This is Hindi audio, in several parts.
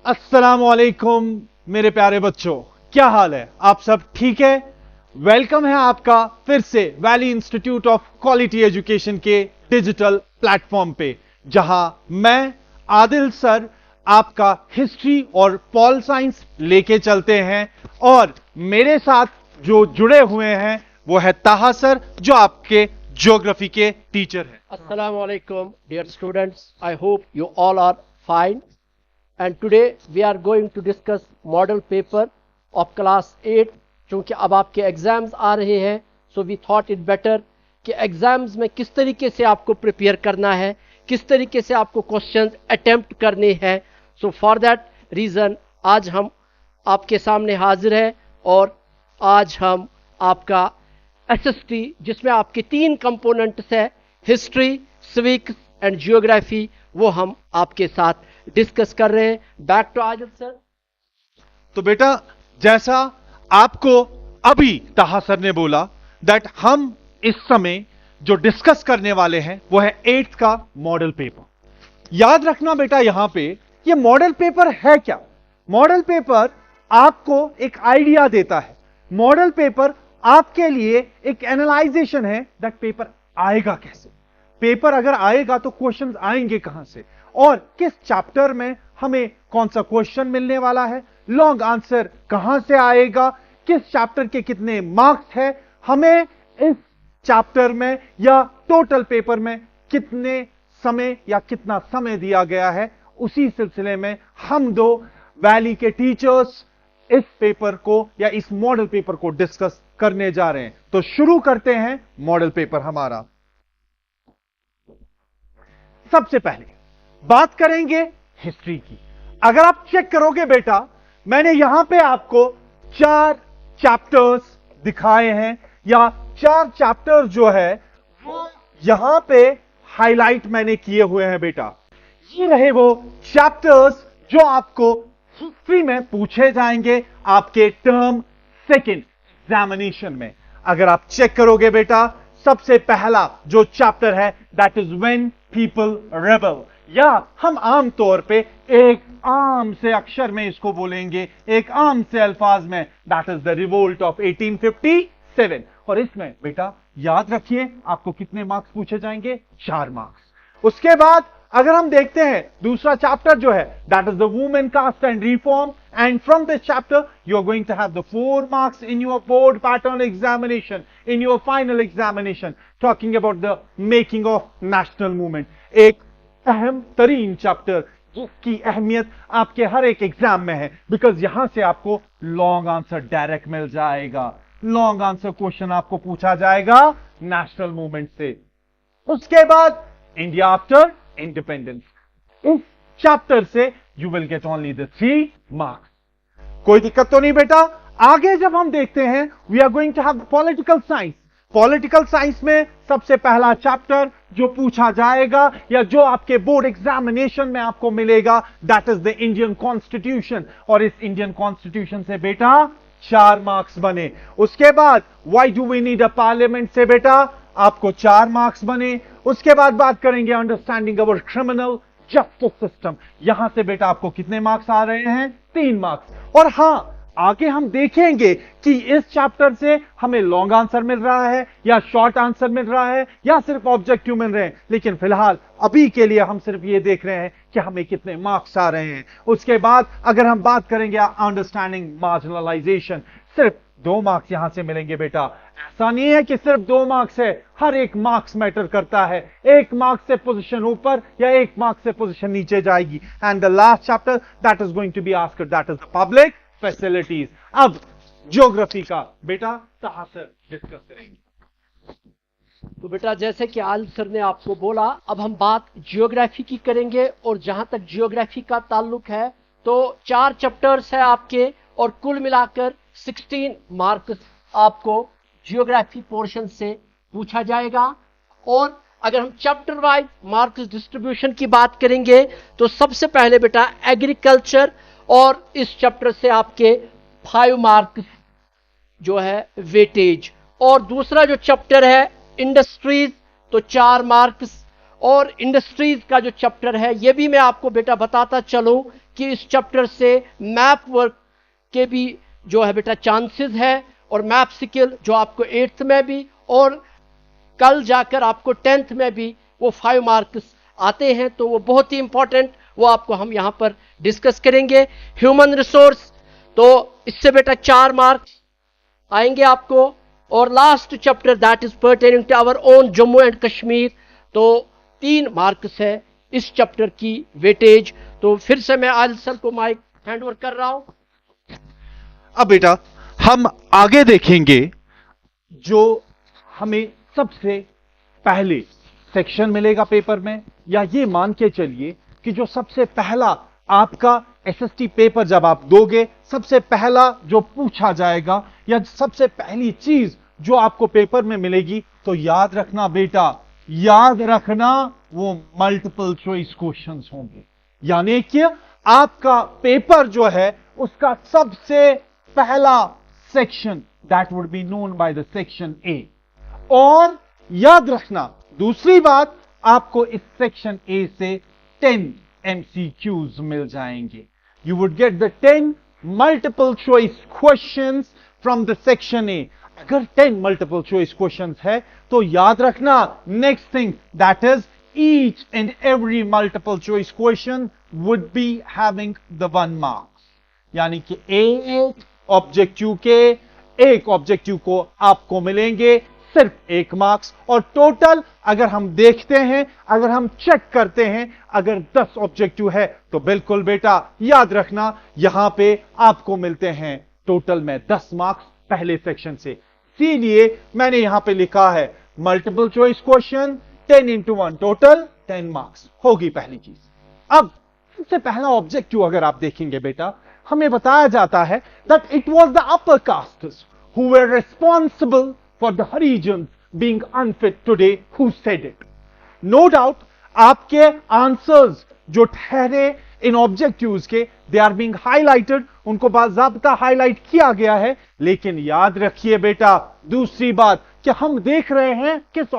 अस्सलामुअलैकुम मेरे प्यारे बच्चों, क्या हाल है? आप सब ठीक है? वेलकम है आपका फिर से valley institute of quality education के डिजिटल प्लेटफॉर्म पे, जहां मैं आदिल सर आपका हिस्ट्री और पॉल साइंस लेके चलते हैं और मेरे साथ जो जुड़े हुए हैं वो है ताहा सर, जो आपके ज्योग्राफी के टीचर हैं। Assalamu alaikum, dear students. I hope you all are fine. And today we are going to discuss model paper of class 8. क्योंकि अब आपके एग्जाम्स आ रहे हैं, so we thought it better कि एग्जाम्स में किस तरीके से आपको प्रिपेयर करना है, किस तरीके से आपको क्वेश्चंस अटेम्प्ट करने हैं. So for that reason आज हम आपके सामने हाजिर हैं और आज हम आपका SST, जिसमें आपके 3 कंपोनेंट्स है, हिस्ट्री, सिविक्स एंड जियोग्राफी, वो हम आपके साथ डिस्कस कर रहे हैं. Back to Adil sir. तो बेटा, जैसा आपको अभी ताहा सर ने बोला दैट हम इस समय जो डिस्कस करने वाले हैं वो है 8th का मॉडल पेपर. याद रखना बेटा, यहां पे ये मॉडल पेपर है क्या? मॉडल पेपर आपको एक आइडिया देता है. मॉडल पेपर आपके लिए एक एनालाइजेशन है दैट पेपर आएगा कैसे, पेपर अगर आएगा तो क्वेश्चंस आएंगे कहां से और किस चैप्टर में हमें कौन सा क्वेश्चन मिलने वाला है, लॉन्ग आंसर कहां से आएगा, किस चैप्टर के कितने मार्क्स है, हमें इस चैप्टर में या टोटल पेपर में कितने समय या कितना समय दिया गया है. उसी सिलसिले में हम दो वैली के टीचर्स इस पेपर को या इस मॉडल पेपर को डिस्कस करने जा रहे हैं. तो शुरू करते हैं मॉडल पेपर हमारा. सबसे पहले बात करेंगे हिस्ट्री की. अगर आप चेक करोगे बेटा, मैंने यहां पे आपको 4 चैप्टर्स दिखाए हैं या 4 चैप्टर जो है वो यहां पे हाईलाइट मैंने किए हुए हैं बेटा. ये रहे वो चैप्टर्स जो आपको हिस्ट्री में पूछे जाएंगे आपके टर्म 2nd एग्जामिनेशन में. अगर आप चेक करोगे बेटा, सबसे पहला जो चैप्टर है that is when people rebel, या हम आम तौर पे एक आम से अक्षर में इसको बोलेंगे, एक आम से अल्फाज में, that is the revolt of 1857. और इसमें बेटा याद रखिए आपको कितने मार्क्स पूछे जाएंगे? 4 मार्क्स. उसके बाद अगर हम देखते हैं दूसरा चैप्टर जो है that is the women caste and reform, and from this chapter you are going to have the 4 marks in your board pattern examination, in your final examination, talking about the making of national movement. एक अहम तरीन चैप्टर जिसकी अहमियत आपके हर एक एग्जाम में है, बिकॉज यहां से आपको लॉन्ग आंसर डायरेक्ट मिल जाएगा. लॉन्ग आंसर क्वेश्चन आपको पूछा जाएगा नेशनल मूवमेंट से. उसके बाद इंडिया आफ्टर इंडिपेंडेंस, इस चैप्टर से you will get only the 3 marks. कोई दिक्कत तो नहीं बेटा. आगे जब हम देखते हैं we are going to have political science. Political science में सबसे पहला चैप्टर जो पूछा जाएगा या जो आपके बोर्ड एग्जामिनेशन में आपको मिलेगा that is the Indian constitution. और इस इंडियन कॉन्स्टिट्यूशन से बेटा 4 मार्क्स बने. उसके बाद why do we need a parliament से बेटा आपको 4 मार्क्स बने. उसके बाद बात करेंगे अंडरस्टैंडिंग अवर क्रिमिनल जस्टिस सिस्टम. यहां से बेटा आपको कितने मार्क्स आ रहे हैं? 3 मार्क्स. और हां, आगे हम देखेंगे कि इस चैप्टर से हमें लॉन्ग आंसर मिल रहा है या शॉर्ट आंसर मिल रहा है या सिर्फ ऑब्जेक्टिव मिल रहे हैं, लेकिन फिलहाल अभी के लिए हम सिर्फ ये देख रहे हैं कि हमें कितने मार्क्स आ रहे हैं. उसके बाद अगर हम बात करेंगे अंडरस्टैंडिंग मार्जिनलाइजेशन, सिर्फ 2 मार्क्स यहां से मिलेंगे बेटा. ऐसा नहीं है कि सिर्फ 2 मार्क्स है, हर एक मार्क्स मैटर करता है. 1 मार्क्स से पोजीशन ऊपर या 1 मार्क्स से पोजीशन नीचे जाएगी. And the last chapter that is going to be asked that is the public facilities. अब ज्योग्राफी का बेटा ताहा सर डिस्कस करेंगे. तो बेटा जैसे कि आदिल सर ने आपको बोला, अब हम बात जियोग्राफी की करेंगे. और जहां तक जियोग्राफी का ताल्लुक है तो 4 चैप्टर्स है आपके और कुल मिलाकर 16 मार्क्स आपको जियोग्राफी पोर्शन से पूछा जाएगा. और अगर हम चैप्टर वाइज मार्क्स डिस्ट्रीब्यूशन की बात करेंगे तो सबसे पहले बेटा एग्रीकल्चर, और इस चैप्टर से आपके 5 मार्क्स जो है वेटेज. और दूसरा जो चैप्टर है इंडस्ट्रीज तो 4 मार्क्स. और इंडस्ट्रीज का जो चैप्टर है ये भी मैं आपको बेटा बताता चलूं कि इस चैप्टर से मैप वर्क के भी जो है बेटा चांसेस है, और मैप स्किल जो आपको 8th में भी और कल जाकर आपको 10th में भी वो 5 मार्क्स आते हैं, तो वो बहुत ही इंपॉर्टेंट, वो आपको हम यहाँ पर डिस्कस करेंगे। ह्यूमन रिसोर्स, तो इससे बेटा 4 मार्क्स आएंगे आपको। और last chapter that is pertaining to our own Jammu and Kashmir, तो 3 मार्क्स है इस चैप्टर की वेटेज। तो फिर से मैं आदिल सर को माइक हैंड ओवर कर रहा हूं। अब बेटा हम आगे देखेंगे जो हमें सबसे पहले सेक्शन मिलेगा पेपर में, या ये मान के चलिए कि जो सबसे पहला आपका एसएसटी पेपर जब आप दोगे, सबसे पहला जो पूछा जाएगा या सबसे पहली चीज जो आपको पेपर में मिलेगी, तो याद रखना बेटा, याद रखना वो मल्टीपल चॉइस क्वेश्चंस होंगे। यानी कि आपका पेपर जो है उसका सबसे पहला section that would be known by the section A. और याद रखना दूसरी बात, आपको इस सेक्शन ए से 10 MCQs मिल जाएंगे। You would get the 10 multiple choice questions from the section A. अगर 10 मल्टीपल चॉइस क्वेश्चंस है तो याद रखना next thing that is each and every multiple choice question would be having the 1 marks. यानी कि एक ऑब्जेक्टिव के एक ऑब्जेक्टिव को आपको मिलेंगे सिर्फ 1 मार्क्स। और टोटल अगर हम देखते हैं, अगर हम चेक करते हैं, अगर 10 ऑब्जेक्टिव है तो बिल्कुल बेटा याद रखना यहां पे आपको मिलते हैं टोटल में 10 मार्क्स पहले सेक्शन से। इसीलिए मैंने यहां पे लिखा है multiple choice question 10 into 1 total 10 marks होगी पहली चीज। अब सबसे पहला ऑब्जेक्टिव अगर आप देखेंगे बेटा, हमें बताया जाता है that it was the upper castes who were responsible for the Harijans being unfit today, who said it? No doubt आपके आंसर्स जो ठहरे इन ऑब्जेक्टिव्स के, दे आर बीइंग हाईलाइटेड, उनको बाज़ाब्ता हाईलाइट किया गया है। लेकिन याद रखिए बेटा दूसरी बात कि हम देख रहे हैं किस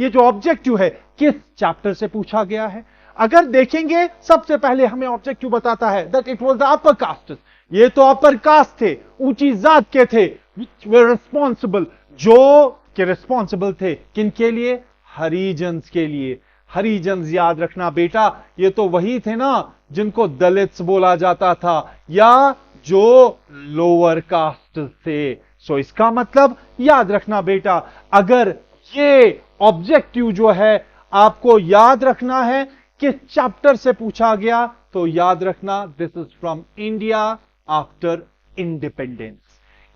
ये जो ऑब्जेक्टिव है किस चैप्टर से पूछा गया है। अगर देखेंगे सबसे पहले हमें ऑब्जेक्टिव बताता है that it was the upper caste. ये तो अपर कास्ट थे, ऊंची जात के थे, which were responsible, जो के रिस्पॉन्सिबल थे किनके लिए? हरिजन्स के लिए। हरिजन्स याद रखना बेटा, ये तो वही थे ना जिनको दलित्स बोला जाता था या जो लोअर कास्ट थे। सो इसका मतलब याद रखना बेटा, अगर ये ऑब्जेक्टिव जो है आपको याद रखना है किस चैप्टर से पूछा गया, तो याद रखना this is from India after independence.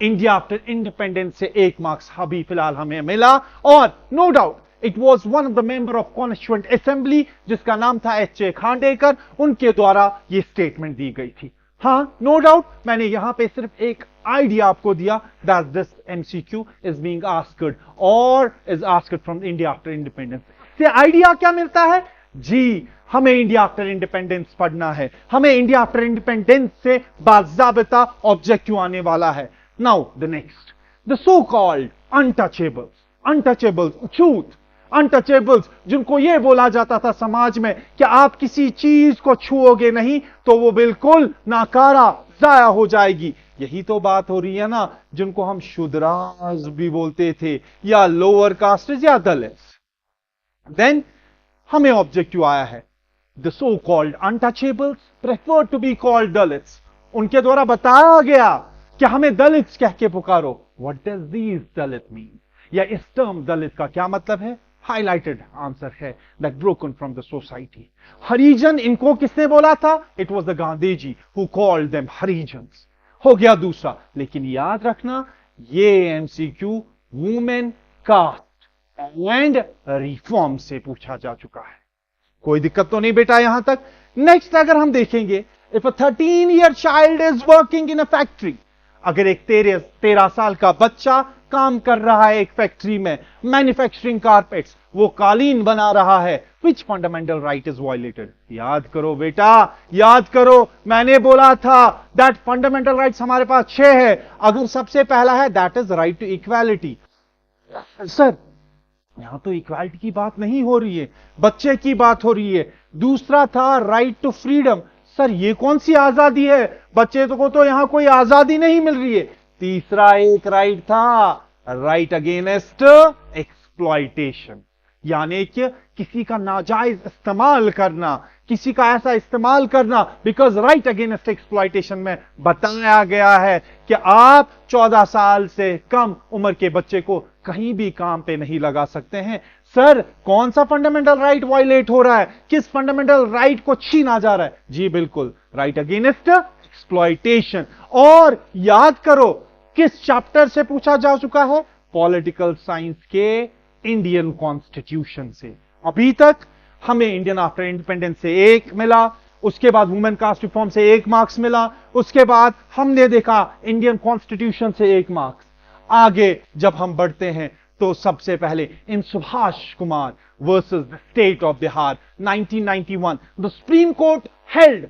India after independence से 1 मार्क्स अभी फिलहाल हमें मिला। और no doubt it was one of the member of constituent assembly जिसका नाम था H.A. खांडेकर, उनके द्वारा यह स्टेटमेंट दी गई थी। हां नो डाउट मैंने यहां पे सिर्फ एक आइडिया आपको दिया that this MCQ is being asked और is asked from India after independence. से आइडिया क्या मिलता है जी? हमें इंडिया आफ्टर इंडिपेंडेंस पढ़ना है, हमें इंडिया आफ्टर इंडिपेंडेंस से बाज़ाबिता ऑब्जेक्टिव आने वाला है। Now the next, the so called untouchables, छूत अनटचेबल्स, जिनको यह बोला जाता था समाज में कि आप किसी चीज को छुओगे नहीं तो वो बिल्कुल नाकारा जाया हो जाएगी। यही तो बात हो रही है ना, जिनको हम शूद्रास भी बोलते थे या लोअर कास्ट या दलित्स। देन हमें ऑब्जेक्टिव आया है the so called untouchables prefer to be called dalits. उनके द्वारा बताया गया कि हमें दलित्स कह के पुकारो। What does this Dalit mean, या इस टर्म दलित का क्या मतलब है? हाईलाइटेड आंसर है that broken from the society. Harijan, इनको किसने बोला था? It was the Gandhi ji who called them Harijans. हो गया दूसरा। लेकिन याद रखना ये MCQ women caste and reform से पूछा जा चुका है। कोई दिक्कत तो नहीं बेटा यहां तक। नेक्स्ट अगर हम देखेंगे, if a 13-year child is working in a factory, अगर एक 13 साल का बच्चा काम कर रहा है एक फैक्ट्री में, मैन्युफैक्चरिंग कारपेट्स, वो कालीन बना रहा है, विच फंडामेंटल राइट इज वायलेटेड? याद करो बेटा, याद करो, मैंने बोला था दैट फंडामेंटल राइट्स हमारे पास 6 है। अगर सबसे पहला है that is right to equality. Sir यहां तो इक्वालिटी की बात नहीं हो रही है, बच्चे की बात हो रही है। दूसरा था राइट टू फ्रीडम, सर ये कौन सी आजादी है, बच्चे को तो यहां कोई आजादी नहीं मिल रही है। तीसरा एक राइट था, राइट अगेंस्ट एक्सप्लॉइटेशन, यानी कि किसी का नाजायज इस्तेमाल करना, किसी का ऐसा इस्तेमाल करना। बिकॉज राइट अगेंस्ट एक्सप्लॉइटेशन में बताया गया है कि आप 14 साल से कम उम्र के बच्चे को कहीं भी काम पे नहीं लगा सकते हैं। सर कौन सा फंडामेंटल राइट वायलेट हो रहा है, किस फंडामेंटल राइट को छीना जा रहा है? जी बिल्कुल, राइट अगेंस्ट एक्सप्लॉइटेशन। और याद करो किस चैप्टर से पूछा जा चुका है? पॉलिटिकल साइंस के इंडियन कॉन्स्टिट्यूशन से। अभी तक हमें इंडियन आफ्टर इंडिपेंडेंस से 1 मिला, उसके बाद वुमेन कास्ट रिफॉर्म से 1 मार्क्स मिला, उसके बाद हमने देखा इंडियन कॉन्स्टिट्यूशन से 1 मार्क्स। आगे जब हम बढ़ते हैं तो सबसे पहले in Subhash Kumar versus the state of Bihar 1991, the supreme court held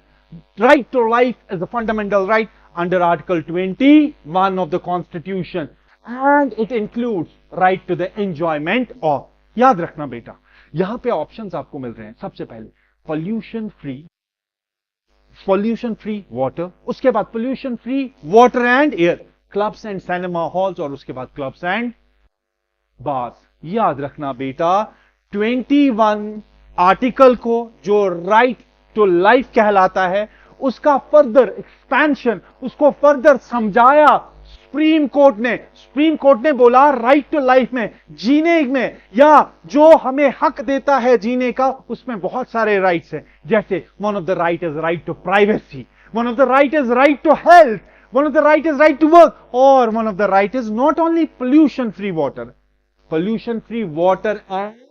right to life is a fundamental right under Article 21 of the Constitution and it includes right to the enjoyment of। याद रखना बेटा, यहां पे ऑप्शंस आपको मिल रहे हैं। सबसे पहले पोल्यूशन फ्री वाटर, उसके बाद pollution free water and air, clubs and cinema halls, और उसके बाद क्लब्स एंड बार्स। याद रखना बेटा, 21 आर्टिकल को जो राइट टू लाइफ कहलाता है, उसका फर्दर एक्सपेंशन, उसको फर्दर समझाया सुप्रीम कोर्ट ने बोला राइट टू लाइफ में, जीने में, या जो हमें हक देता है जीने का, उसमें बहुत सारे राइट्स हैं। जैसे one of the right is right to privacy, one of the right is right to health, one of the right is right to work, और one of the right is not only pollution free water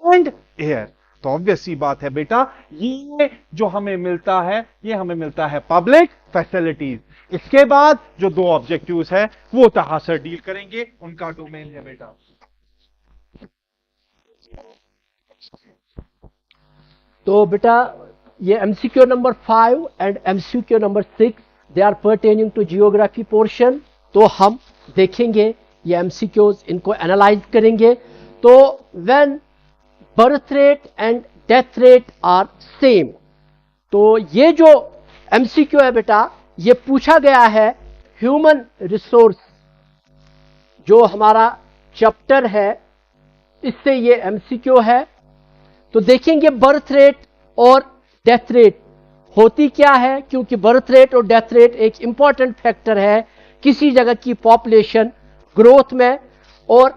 and air. तो ऑब्वियस सी बात है बेटा, ये जो हमें मिलता है, ये हमें मिलता है पब्लिक फैसिलिटीज। इसके बाद जो 2 ऑब्जेक्टिव्स है वो तहा सर डील करेंगे, उनका डोमेन है बेटा। तो बेटा ये MCQ number 5 and MCQ number 6 they are pertaining to geography portion. तो हम देखेंगे ये एमसीक्यूज, इनको एनालाइज करेंगे। तो when birth rate and death rate are same, तो ये जो एमसीक्यू है बेटा, ये पूछा गया है ह्यूमन रिसोर्स, जो हमारा चैप्टर है, इससे ये एमसीक्यू है। तो देखेंगे बर्थ रेट और डेथ रेट होती क्या है, क्योंकि बर्थ रेट और डेथ रेट एक इंपॉर्टेंट फैक्टर है किसी जगह की पॉपुलेशन ग्रोथ में। और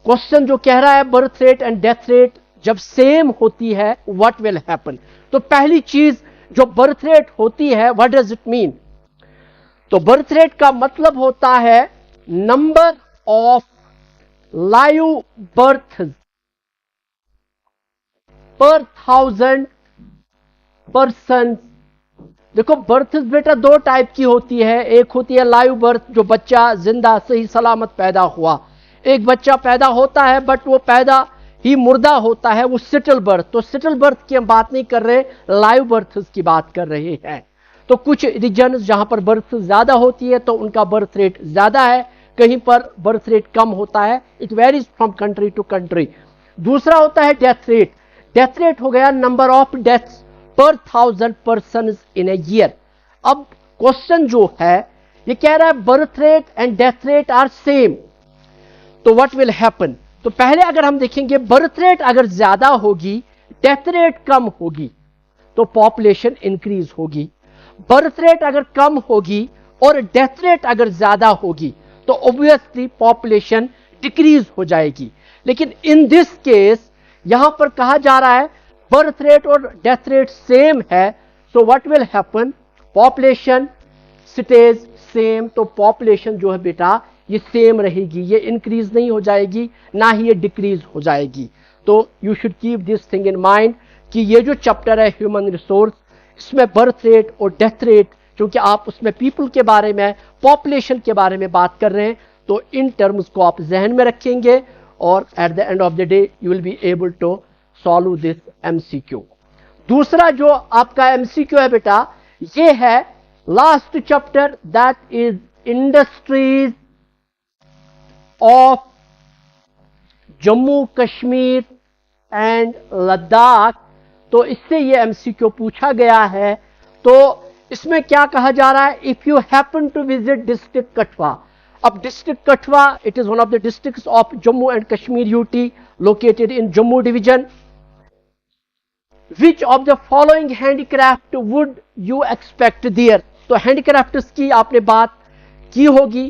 क्वेश्चन जो कह रहा है birth rate and death rate जब सेम होती है व्हाट विल हैपन। तो पहली चीज जो बर्थ रेट होती है, व्हाट डज इट मीन? तो बर्थ रेट का मतलब होता है नंबर ऑफ लाइव बर्थ पर 1000 पर्सन। देखो बर्थ बेटा 2 टाइप की होती है, एक होती है लाइव बर्थ, जो बच्चा जिंदा सही सलामत पैदा हुआ, एक बच्चा पैदा होता है बट वो पैदा ही मुर्दा होता है, वो सेटल बर्थ। तो सेटल बर्थ की हम बात नहीं कर रहे, लाइव बर्थ की बात कर रहे हैं। तो कुछ रीजन जहां पर बर्थ ज्यादा होती है तो उनका बर्थ रेट ज्यादा है, कहीं पर बर्थ रेट कम होता है, it varies from country to country. दूसरा होता है डेथ रेट। डेथ रेट हो गया नंबर ऑफ डेथ्स पर 1000 पर्सन इन ए ईयर। अब क्वेश्चन जो है ये कह रहा है birth rate and death rate are same, तो व्हाट विल हैपन? तो पहले अगर हम देखेंगे बर्थ रेट अगर ज्यादा होगी, डेथ रेट कम होगी, तो पॉपुलेशन इंक्रीज होगी। बर्थ रेट अगर कम होगी और डेथ रेट अगर ज्यादा होगी तो ऑब्वियसली पॉपुलेशन डिक्रीज हो जाएगी। लेकिन इन दिस केस यहां पर कहा जा रहा है बर्थ रेट और डेथ रेट सेम है, so what will happen? Population stage same. तो पॉपुलेशन जो है बेटा ये सेम रहेगी, ये इंक्रीज नहीं हो जाएगी, ना ही ये डिक्रीज हो जाएगी। तो you should keep this thing in mind कि ये जो चैप्टर है ह्यूमन रिसोर्स, इसमें बर्थ रेट और डेथ रेट, क्योंकि आप उसमें पीपल के बारे में, पॉपुलेशन के बारे में बात कर रहे हैं, तो इन टर्म्स को आप जहन में रखेंगे और at the end of the day you will be able to solve this MCQ. दूसरा जो आपका एमसीक्यू है बेटा, ये है last chapter, that is industries of Jammu Kashmir and Ladakh. तो इससे ये एमसीक्यू पूछा गया है। तो इसमें क्या कहा जा रहा है, if you happen to visit district Kathua. अब district Kathua, it is one of the districts of Jammu and Kashmir UT, located in Jammu division. Which of the following handicraft would you expect there. तो हैंडीक्राफ्ट्स की आपने बात की होगी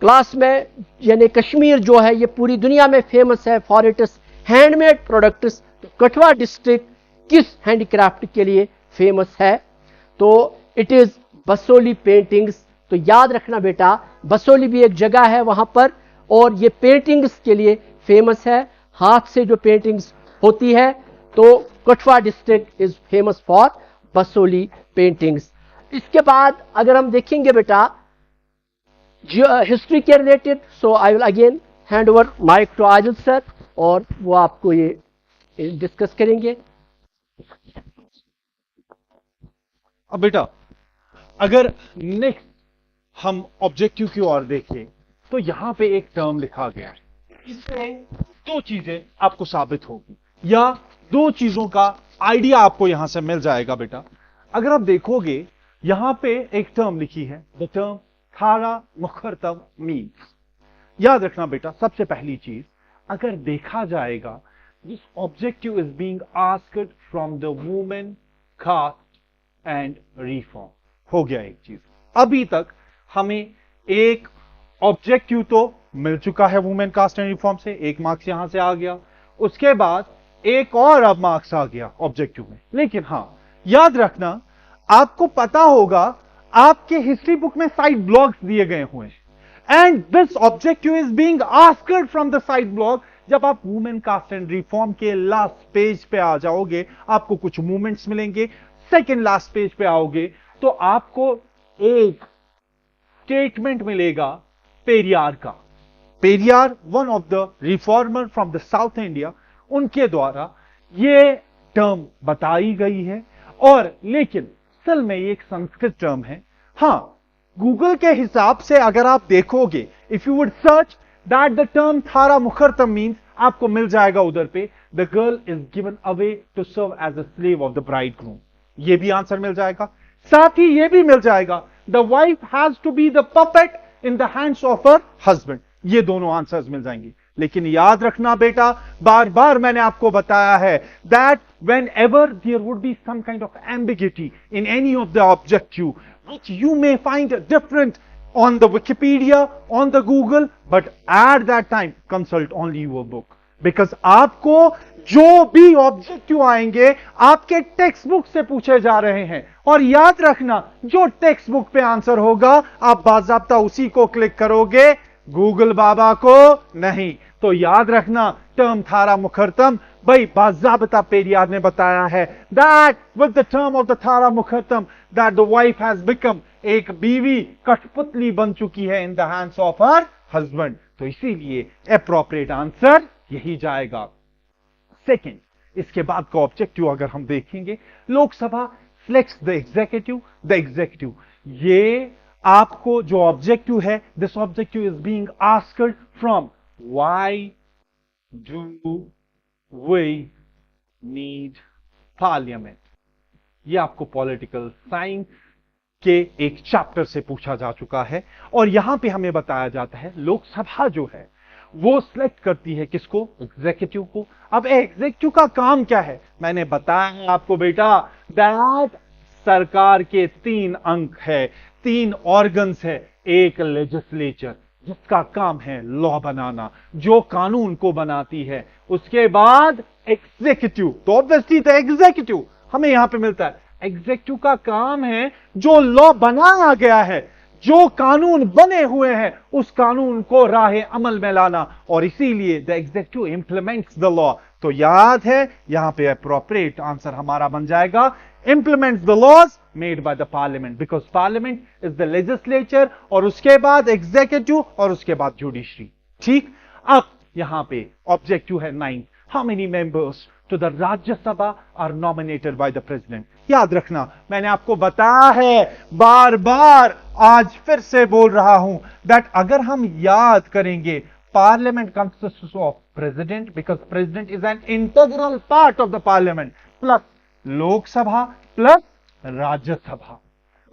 क्लास में, यानी कश्मीर जो है ये पूरी दुनिया में फेमस है फॉर इट्स हैंडमेड प्रोडक्ट्स. तो कठुआ डिस्ट्रिक्ट किस हैंडीक्राफ्ट के लिए फेमस है, तो इट इज बसोली पेंटिंग्स. तो याद रखना बेटा, बसोली भी एक जगह है वहां पर, और ये पेंटिंग्स के लिए फेमस है, हाथ से जो पेंटिंग्स होती है. तो Kathua district is famous for Basohli paintings. इसके बाद अगर हम देखेंगे बेटा हिस्ट्री के related, so I will again hand over mic to Adil sir, और वो आपको ये डिस्कस करेंगे. अब बेटा अगर नेक्स्ट हम ऑब्जेक्टिव की ओर देखें तो यहां पे एक टर्म लिखा गया है. इसमें दो चीजें आपको साबित होगी या दो चीजों का आइडिया आपको यहां से मिल जाएगा बेटा. अगर आप देखोगे यहां पे एक टर्म लिखी है, द टर्म थारा मुखरतम मीन्स. याद रखना बेटा, सबसे पहली चीज अगर देखा जाएगा, this objective is being asked from the women caste and reform. हो गया एक चीज. अभी तक हमें एक ऑब्जेक्टिव तो मिल चुका है वुमेन कास्ट एंड रिफॉर्म से, एक मार्क्स यहां से आ गया. उसके बाद एक और अब मार्क्स आ गया ऑब्जेक्टिव में. लेकिन हां याद रखना, आपको पता होगा आपके हिस्ट्री बुक में साइड ब्लॉक्स दिए गए हुए हैं, and this objective is being asked from the side block. जब आप वुमेन कास्ट एंड रिफॉर्म के लास्ट पेज पे आ जाओगे, आपको कुछ मूवमेंट्स मिलेंगे. सेकेंड लास्ट पेज पे आओगे तो आपको एक स्टेटमेंट मिलेगा पेरियार का. Periyar one of the reformer from the south India, उनके द्वारा ये टर्म बताई गई है. और लेकिन असल में ये एक संस्कृत टर्म है. हां, गूगल के हिसाब से अगर आप देखोगे, if you would search that the term थारा मुखरतम मीन्स, आपको मिल जाएगा उधर पे the girl is given away to serve as a slave of the bride groom. ये भी आंसर मिल जाएगा. साथ ही ये भी मिल जाएगा the wife has to be the puppet in the hands of her husband. ये दोनों आंसर्स मिल जाएंगे. लेकिन याद रखना बेटा, बार बार मैंने आपको बताया है that whenever there would be some kind of ambiguity in any of the objective which you may find different on the Wikipedia, on the Google, but at that time consult only your book, because आपको जो भी ऑब्जेक्टिव आएंगे आपके टेक्स्ट बुक से पूछे जा रहे हैं. और याद रखना, जो टेक्स्ट बुक पे आंसर होगा आप बाज़ाब्ता उसी को क्लिक करोगे, गूगल बाबा को नहीं. तो याद रखना, टर्म थारा मुखरतम, भाई बाज़ाब्ता पेरियार ने बताया है that with the term of the थारा मुखरतम that the wife has become, एक बीवी कठपुतली बन चुकी है in the hands of her husband. तो इसीलिए एप्रोप्रिएट आंसर यही जाएगा. सेकेंड, इसके बाद का ऑब्जेक्टिव अगर हम देखेंगे, Lok Sabha selects the executive. The executive, ये आपको जो ऑब्जेक्टिव है, this objective is being asked from why do we need parliament. ये आपको पॉलिटिकल साइंस के एक चैप्टर से पूछा जा चुका है. और यहां पे हमें बताया जाता है लोकसभा जो है वो सिलेक्ट करती है किसको, एग्जीक्यूटिव को. अब एग्जीक्यूटिव का काम क्या है, मैंने बताया है आपको बेटा दैट सरकार के 3 अंग है, 3 ऑर्गन्स है. एक लेजिस्लेचर जिसका काम है लॉ बनाना, जो कानून को बनाती है. उसके बाद एग्जीक्यूटिव, तो ऑब्वियसली द एग्जीक्यूटिव हमें यहां पे मिलता है. एग्जीक्यूटिव का काम है जो लॉ बनाया गया है, जो कानून बने हुए हैं, उस कानून को राह अमल में लाना. और इसीलिए the executive implements the law. तो याद है यहां पे अप्रोप्रिएट आंसर हमारा बन जाएगा implements the laws made by the parliament, because parliament is the legislature, और उसके बाद executive और उसके बाद judiciary. ठीक. अब यहां पे ऑब्जेक्टिव है 9, how many members to the Rajya Sabha are nominated by the president. याद रखना, मैंने आपको बताया है, बार बार आज फिर से बोल रहा हूं दैट अगर हम याद करेंगे, parliament consists of president because president is an integral part of the parliament, plus Lok Sabha plus Rajya Sabha.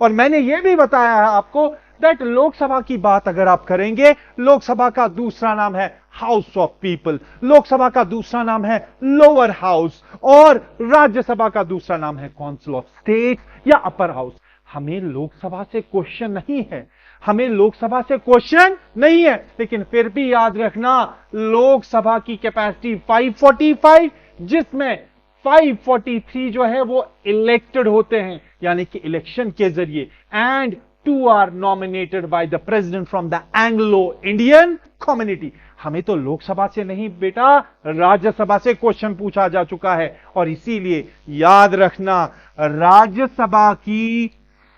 और मैंने यह भी बताया है आपको दैट लोकसभा की बात अगर आप करेंगे, लोकसभा का दूसरा नाम है हाउस ऑफ पीपल, लोकसभा का दूसरा नाम है लोअर हाउस, और राज्यसभा का दूसरा नाम है काउंसिल ऑफ स्टेट या अपर हाउस। हमें लोकसभा से क्वेश्चन नहीं है, हमें लोकसभा से क्वेश्चन नहीं है, लेकिन फिर भी याद रखना लोकसभा की कैपेसिटी 545, जिसमें 543 जो है वो इलेक्टेड होते हैं, यानी कि इलेक्शन के जरिए, and 2 are nominated by the president from the Anglo Indian community. हमें तो लोकसभा से नहीं बेटा, राज्यसभा से क्वेश्चन पूछा जा चुका है, और इसीलिए याद रखना राज्यसभा की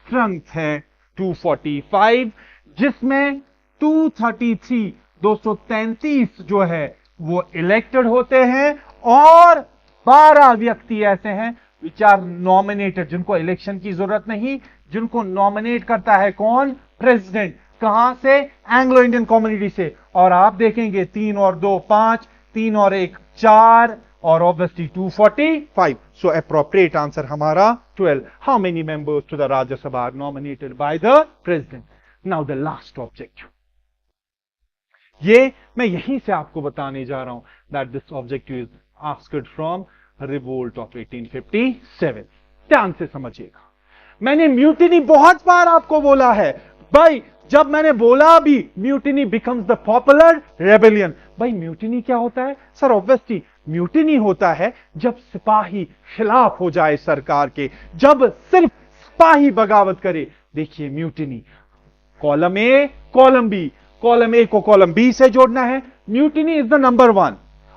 स्ट्रेंथ है 245, जिसमें 233 जो है वो इलेक्टेड होते हैं, और 12 व्यक्ति ऐसे हैं विच आर नॉमिनेटेड, जिनको इलेक्शन की जरूरत नहीं, जिनको नॉमिनेट करता है कौन? प्रेसिडेंट। कहां से? एंग्लो इंडियन कम्युनिटी से। और आप देखेंगे 3 और 2 5, 3 और 1 4, और ऑब्वियसली 245। सो अप्रोप्रिएट आंसर हमारा 12। How many members to the Rajya Sabha are nominated by the president? Now the last objective, ये मैं यहीं से आपको बताने जा रहा हूं that this objective is asked from revolt of 1857। ध्यान से समझिएगा, मैंने म्यूटिनी बहुत बार आपको बोला है भाई, जब मैंने बोला भी mutiny becomes the popular rebellion. भाई म्यूटिनी क्या होता है सर? ऑब्वियसली म्यूटिनी होता है जब सिपाही खिलाफ हो जाए सरकार के, जब सिर्फ सिपाही बगावत करे। देखिए mutiny, column A column B, column A को कॉलम बी से जोड़ना है। Mutiny is the number 1।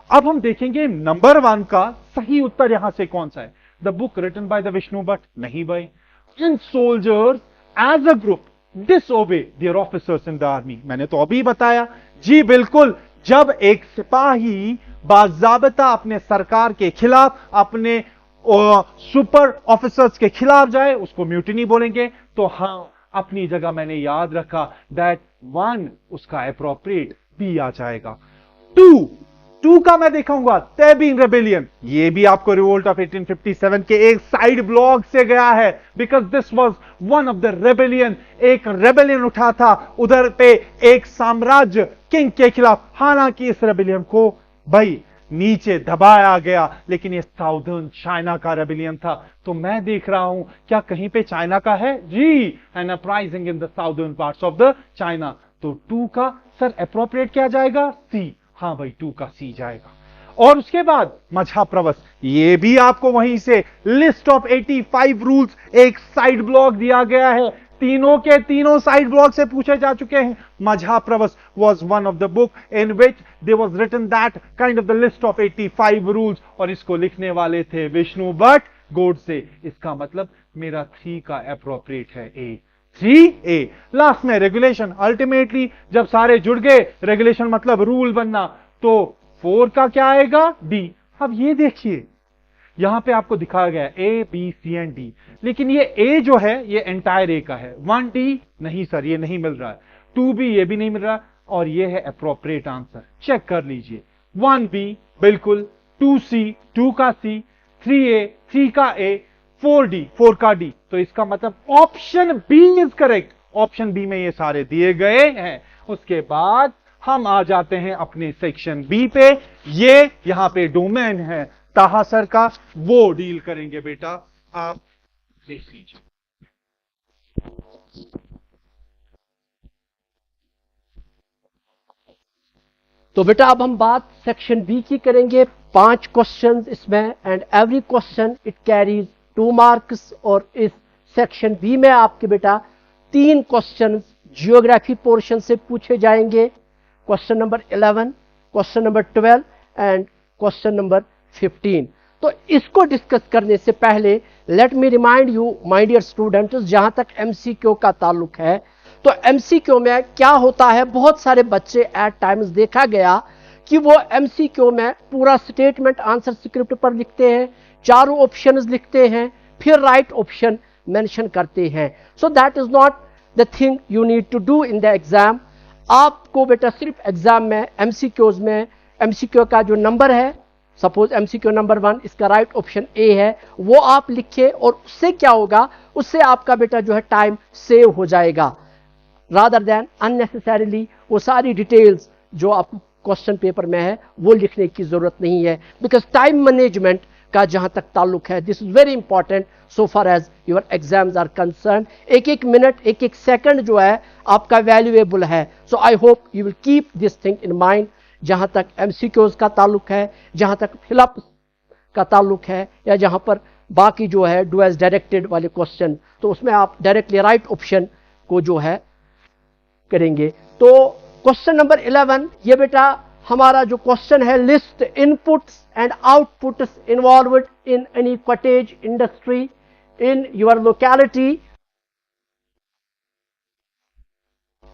अब हम देखेंगे नंबर 1 का सही उत्तर यहां से कौन सा है? The book written by the Vishnu Bhatt? नहीं भाई। In soldiers as a group disobey their officers in the army. मैंने तो अभी बताया जी, बिल्कुल। जब एक सिपाही बाज़ाब्ता अपने सरकार के खिलाफ, अपने सुपर ऑफिसर्स के खिलाफ जाए, उसको म्यूटिनी बोलेंगे। तो हां, अपनी जगह मैंने याद रखा दैट 1 उसका अप्रोप्रिएट बी आ जाएगा। 2 का मैं दिखाऊंगा तेबिन रेबेलियन। ये भी आपको रिवोल्ट ऑफ 1857 के एक साइड ब्लॉक से गया है, because this was one of the rebellion. एक रेबेलियन उठा था उधर पे एक साम्राज्य किंग के खिलाफ। हालांकि इस रेबेलियन को भाई नीचे दबाया गया, लेकिन ये साउदर्न चाइना का रेबेलियन था। तो मैं देख रहा हूं क्या कहीं पे चाइना का है? जी, an uprising in the southern parts of the China. तो 2 का सर अप्रोप्रिएट क्या जाएगा? सी। हां भाई, 2 का सी जाएगा। और उसके बाद मझाप्रवस, ये भी आपको वहीं से लिस्ट ऑफ 85 रूल्स एक साइड ब्लॉक दिया गया है। तीनों के तीनों साइड ब्लॉक से पूछे जा चुके हैं। मझाप्रवस was one of the book in which there was written that kind of the list of 85 rules, और इसको लिखने वाले थे विष्णु भट्ट गोडसे। इसका मतलब मेरा 3 का अप्रोप्रिएट है ए। 3A। लास्ट में रेगुलेशन। अल्टीमेटली जब सारे जुड़ गए, रेगुलेशन मतलब रूल बनना, तो 4 का क्या आएगा? डी। अब ये देखिए, यहां पे आपको दिखाया गया A B C and D, लेकिन ये ए जो है ये एंटायर ए का है। 1D नहीं सर, ये नहीं मिल रहा है। 2B ये भी नहीं मिल रहा, और ये है अप्रोप्रिएट आंसर। चेक कर लीजिए। 1B बिल्कुल, 2C 2 का C, 3A 3 का A, 4D 4 का D। तो इसका मतलब option B is correct. Option B में ये सारे दिए गए हैं। उसके बाद हम आ जाते हैं अपने सेक्शन बी पे। ये यहां पे डोमेन है ताहा सर का, वो डील करेंगे बेटा, आप देख लीजिए। तो बेटा अब हम बात सेक्शन बी की करेंगे। 5 क्वेश्चंस इसमें, and every question it carries 2 marks. और इस सेक्शन बी में आपके बेटा 3 क्वेश्चंस जियोग्राफी पोर्शन से पूछे जाएंगे। Question number 11, question number 12 and question number 15। तो इसको डिस्कस करने से पहले let me remind you my dear students, जहां तक एमसीक्यू का ताल्लुक है, तो एमसीक्यू में क्या होता है, बहुत सारे बच्चे एट टाइम्स देखा गया कि वो एमसीक्यू में पूरा स्टेटमेंट आंसर स्क्रिप्ट पर लिखते हैं, चारों ऑप्शंस लिखते हैं, फिर राइट ऑप्शन मेंशन करते हैं। So that is not the thing you need to do in the exam. आपको बेटा सिर्फ एग्जाम में एमसीक्यूज में एमसीक्यू का जो नंबर है सपोज एमसीक्यू नंबर 1, इसका राइट ऑप्शन ए है, वो आप लिखे और उससे क्या होगा, उससे आपका बेटा जो है टाइम सेव हो जाएगा, रादर देन अननेसेसरीली वो सारी डिटेल्स जो आपको क्वेश्चन पेपर में है वो लिखने की जरूरत नहीं है, बिकॉज टाइम मैनेजमेंट का जहां तक ताल्लुक है, this is very important so far as your exams are concern. एक एक मिनट, एक एक सेकंड जो है आपका वैल्यूएबल है। So I hope you will keep this thing in mind, जहां तक एमसीक्यूज का ताल्लुक है, जहां तक फिलअप का ताल्लुक है, या जहां पर बाकी जो है डू एज डायरेक्टेड वाले क्वेश्चन, तो उसमें आप डायरेक्टली राइट ऑप्शन को जो है करेंगे। तो क्वेश्चन नंबर 11, ये बेटा हमारा जो क्वेश्चन है, list inputs and outputs involved in any cottage industry in your locality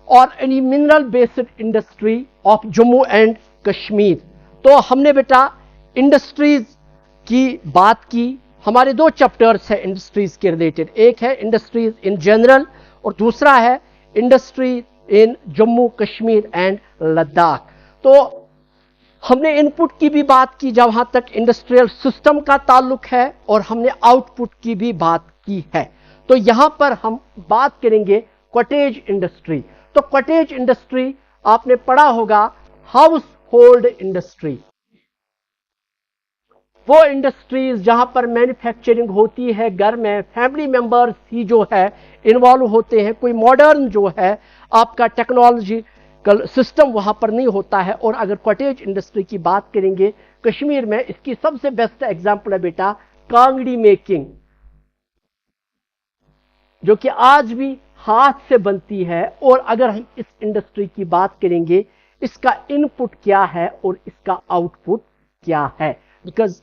और any mineral based industry of Jammu and Kashmir. तो हमने बेटा इंडस्ट्रीज की बात की, हमारे 2 चैप्टर्स है इंडस्ट्रीज के रिलेटेड, एक है इंडस्ट्रीज इन जनरल और दूसरा है industry in Jammu Kashmir and Ladakh. तो हमने इनपुट की भी बात की जहां तक इंडस्ट्रियल सिस्टम का ताल्लुक है, और हमने आउटपुट की भी बात की है। तो यहां पर हम बात करेंगे कॉटेज इंडस्ट्री। तो कॉटेज इंडस्ट्री आपने पढ़ा होगा हाउस होल्ड इंडस्ट्री, वो इंडस्ट्रीज जहां पर मैन्युफैक्चरिंग होती है, घर में फैमिली मेंबर्स ही जो है इन्वॉल्व होते हैं, कोई मॉडर्न जो है आपका टेक्नोलॉजिकल सिस्टम वहां पर नहीं होता है। और अगर कॉटेज इंडस्ट्री की बात करेंगे कश्मीर में, इसकी सबसे बेस्ट एग्जांपल है बेटा कांगड़ी मेकिंग, जो कि आज भी हाथ से बनती है। और अगर हम इस इंडस्ट्री की बात करेंगे, इसका इनपुट क्या है और इसका आउटपुट क्या है, बिकॉज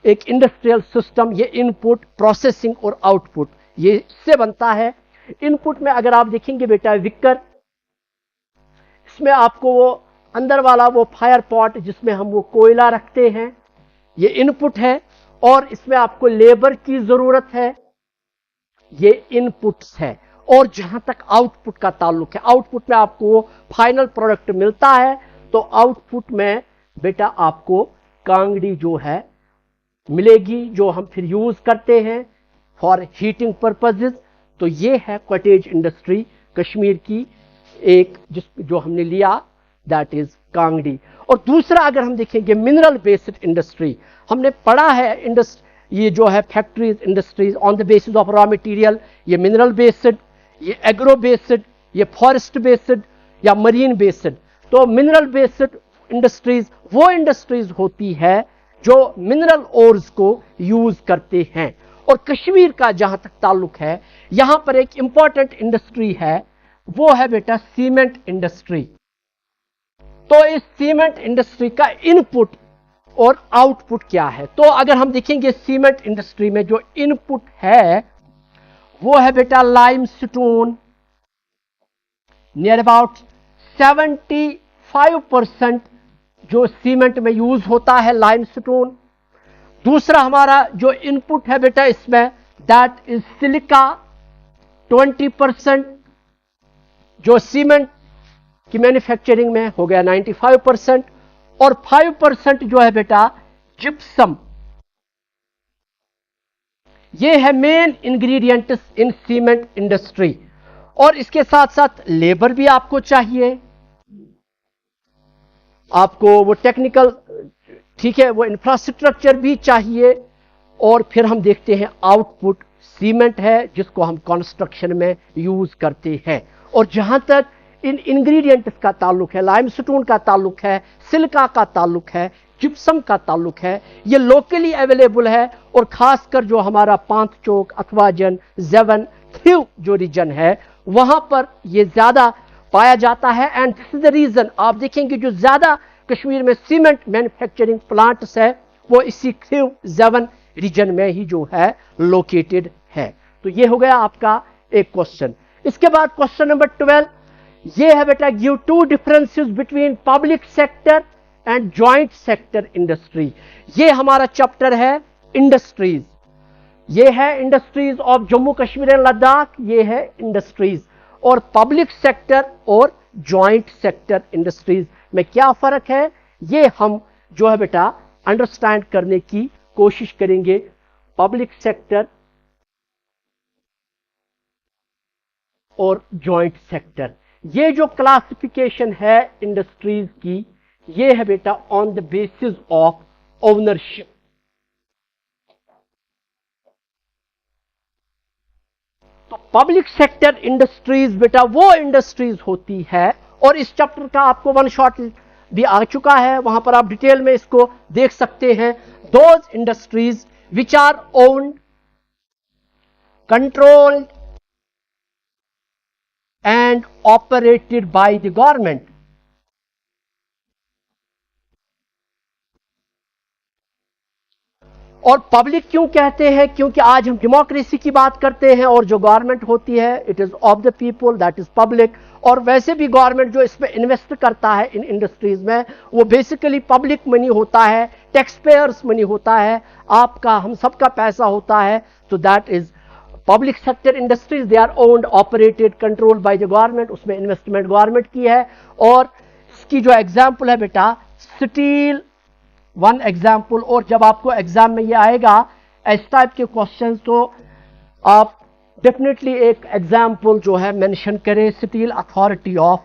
एक इंडस्ट्रियल सिस्टम, ये इनपुट, प्रोसेसिंग और आउटपुट ये इससे बनता है। इनपुट में अगर आप देखेंगे बेटा विकर, इसमें आपको वो अंदर वाला वो फायर पॉट जिसमें हम वो कोयला रखते हैं, ये इनपुट है। और इसमें आपको लेबर की जरूरत है, ये इनपुट्स है। और जहां तक आउटपुट का ताल्लुक है, आउटपुट में आपको वो फाइनल प्रोडक्ट मिलता है। तो आउटपुट में बेटा आपको कांगड़ी जो है मिलेगी, जो हम फिर यूज करते हैं फॉर हीटिंग पर्पजेज। तो ये है कॉटेज इंडस्ट्री कश्मीर की एक जो हमने लिया, दैट इज कांगड़ी। और दूसरा अगर हम देखेंगे मिनरल बेस्ड इंडस्ट्री, हमने पढ़ा है ये जो है factories, industries on the basis of raw material, ये मिनरल बेस्ड, ये एग्रो बेस्ड, ये फॉरेस्ट बेस्ड या मरीन बेस्ड। तो मिनरल बेस्ड इंडस्ट्रीज वो इंडस्ट्रीज होती है जो मिनरल ओर्स को यूज करते हैं। और कश्मीर का जहां तक ताल्लुक है, यहां पर एक इंपॉर्टेंट इंडस्ट्री है, वो है बेटा सीमेंट इंडस्ट्री। तो इस सीमेंट इंडस्ट्री का इनपुट और आउटपुट क्या है? तो अगर हम देखेंगे सीमेंट इंडस्ट्री में जो इनपुट है वो है बेटा लाइमस्टोन, नियर अबाउट 75% जो सीमेंट में यूज होता है लाइमस्टोन। दूसरा हमारा जो इनपुट है बेटा इसमें, दैट इज सिलिका 20%, जो सीमेंट की मैन्युफैक्चरिंग में हो गया 95%। और 5% जो है बेटा जिप्सम, ये है मेन इंग्रेडिएंट्स इन सीमेंट इंडस्ट्री। और इसके साथ साथ लेबर भी आपको चाहिए, आपको वो टेक्निकल, ठीक है, वो इंफ्रास्ट्रक्चर भी चाहिए। और फिर हम देखते हैं आउटपुट सीमेंट है जिसको हम कंस्ट्रक्शन में यूज करते हैं। और जहां तक इन इंग्रेडिएंट्स का ताल्लुक है, लाइमस्टोन का ताल्लुक है, सिलिका का ताल्लुक है, जिप्सम का ताल्लुक है, ये लोकली अवेलेबल है। और खासकर जो हमारा पांचचोक, अथवाजन, जेवन, थिव जो रीजन है वहां पर ये ज्यादा पाया जाता है। And this is the reason, आप देखेंगे जो ज्यादा कश्मीर में सीमेंट मैन्युफैक्चरिंग प्लांट्स है वो इसी थिव, जेवन रीजन में ही जो है लोकेटेड है। तो ये हो गया आपका एक क्वेश्चन। इसके बाद क्वेश्चन नंबर 12, ये है बेटा give 2 differences between public sector and joint sector industry. ये हमारा चैप्टर है इंडस्ट्रीज। ये है industries of Jammu Kashmir and Ladakh, ये है इंडस्ट्रीज। और पब्लिक सेक्टर और जॉइंट सेक्टर इंडस्ट्रीज में क्या फर्क है, ये हम जो है बेटा अंडरस्टैंड करने की कोशिश करेंगे। पब्लिक सेक्टर और जॉइंट सेक्टर, ये जो क्लासिफिकेशन है इंडस्ट्रीज की, ये है बेटा on the basis of ownership. तो पब्लिक सेक्टर इंडस्ट्रीज बेटा वो इंडस्ट्रीज होती है, और इस चैप्टर का आपको वन शॉट भी आ चुका है, वहां पर आप डिटेल में इसको देख सकते हैं। Those industries which are owned, controlled and operated by the government. और पब्लिक क्यों कहते हैं? क्योंकि आज हम डेमोक्रेसी की बात करते हैं, और जो गवर्नमेंट होती है it is of the people, that is public. और वैसे भी गवर्नमेंट जो इसमें इन्वेस्ट करता है इन इंडस्ट्रीज में, वो बेसिकली पब्लिक मनी होता है, टैक्स पेयर्स मनी होता है, आपका हम सबका पैसा होता है। तो that is public sector industries, they are owned, operated, controlled by the government, उसमें इन्वेस्टमेंट गवर्नमेंट की है। और इसकी जो एग्जाम्पल है बेटा स्टील, वन एग्जाम्पल। और जब आपको एग्जाम में ये आएगा इस टाइप के क्वेश्चंस, तो आप डेफिनेटली एक एग्जाम्पल जो है मेंशन करें, steel authority of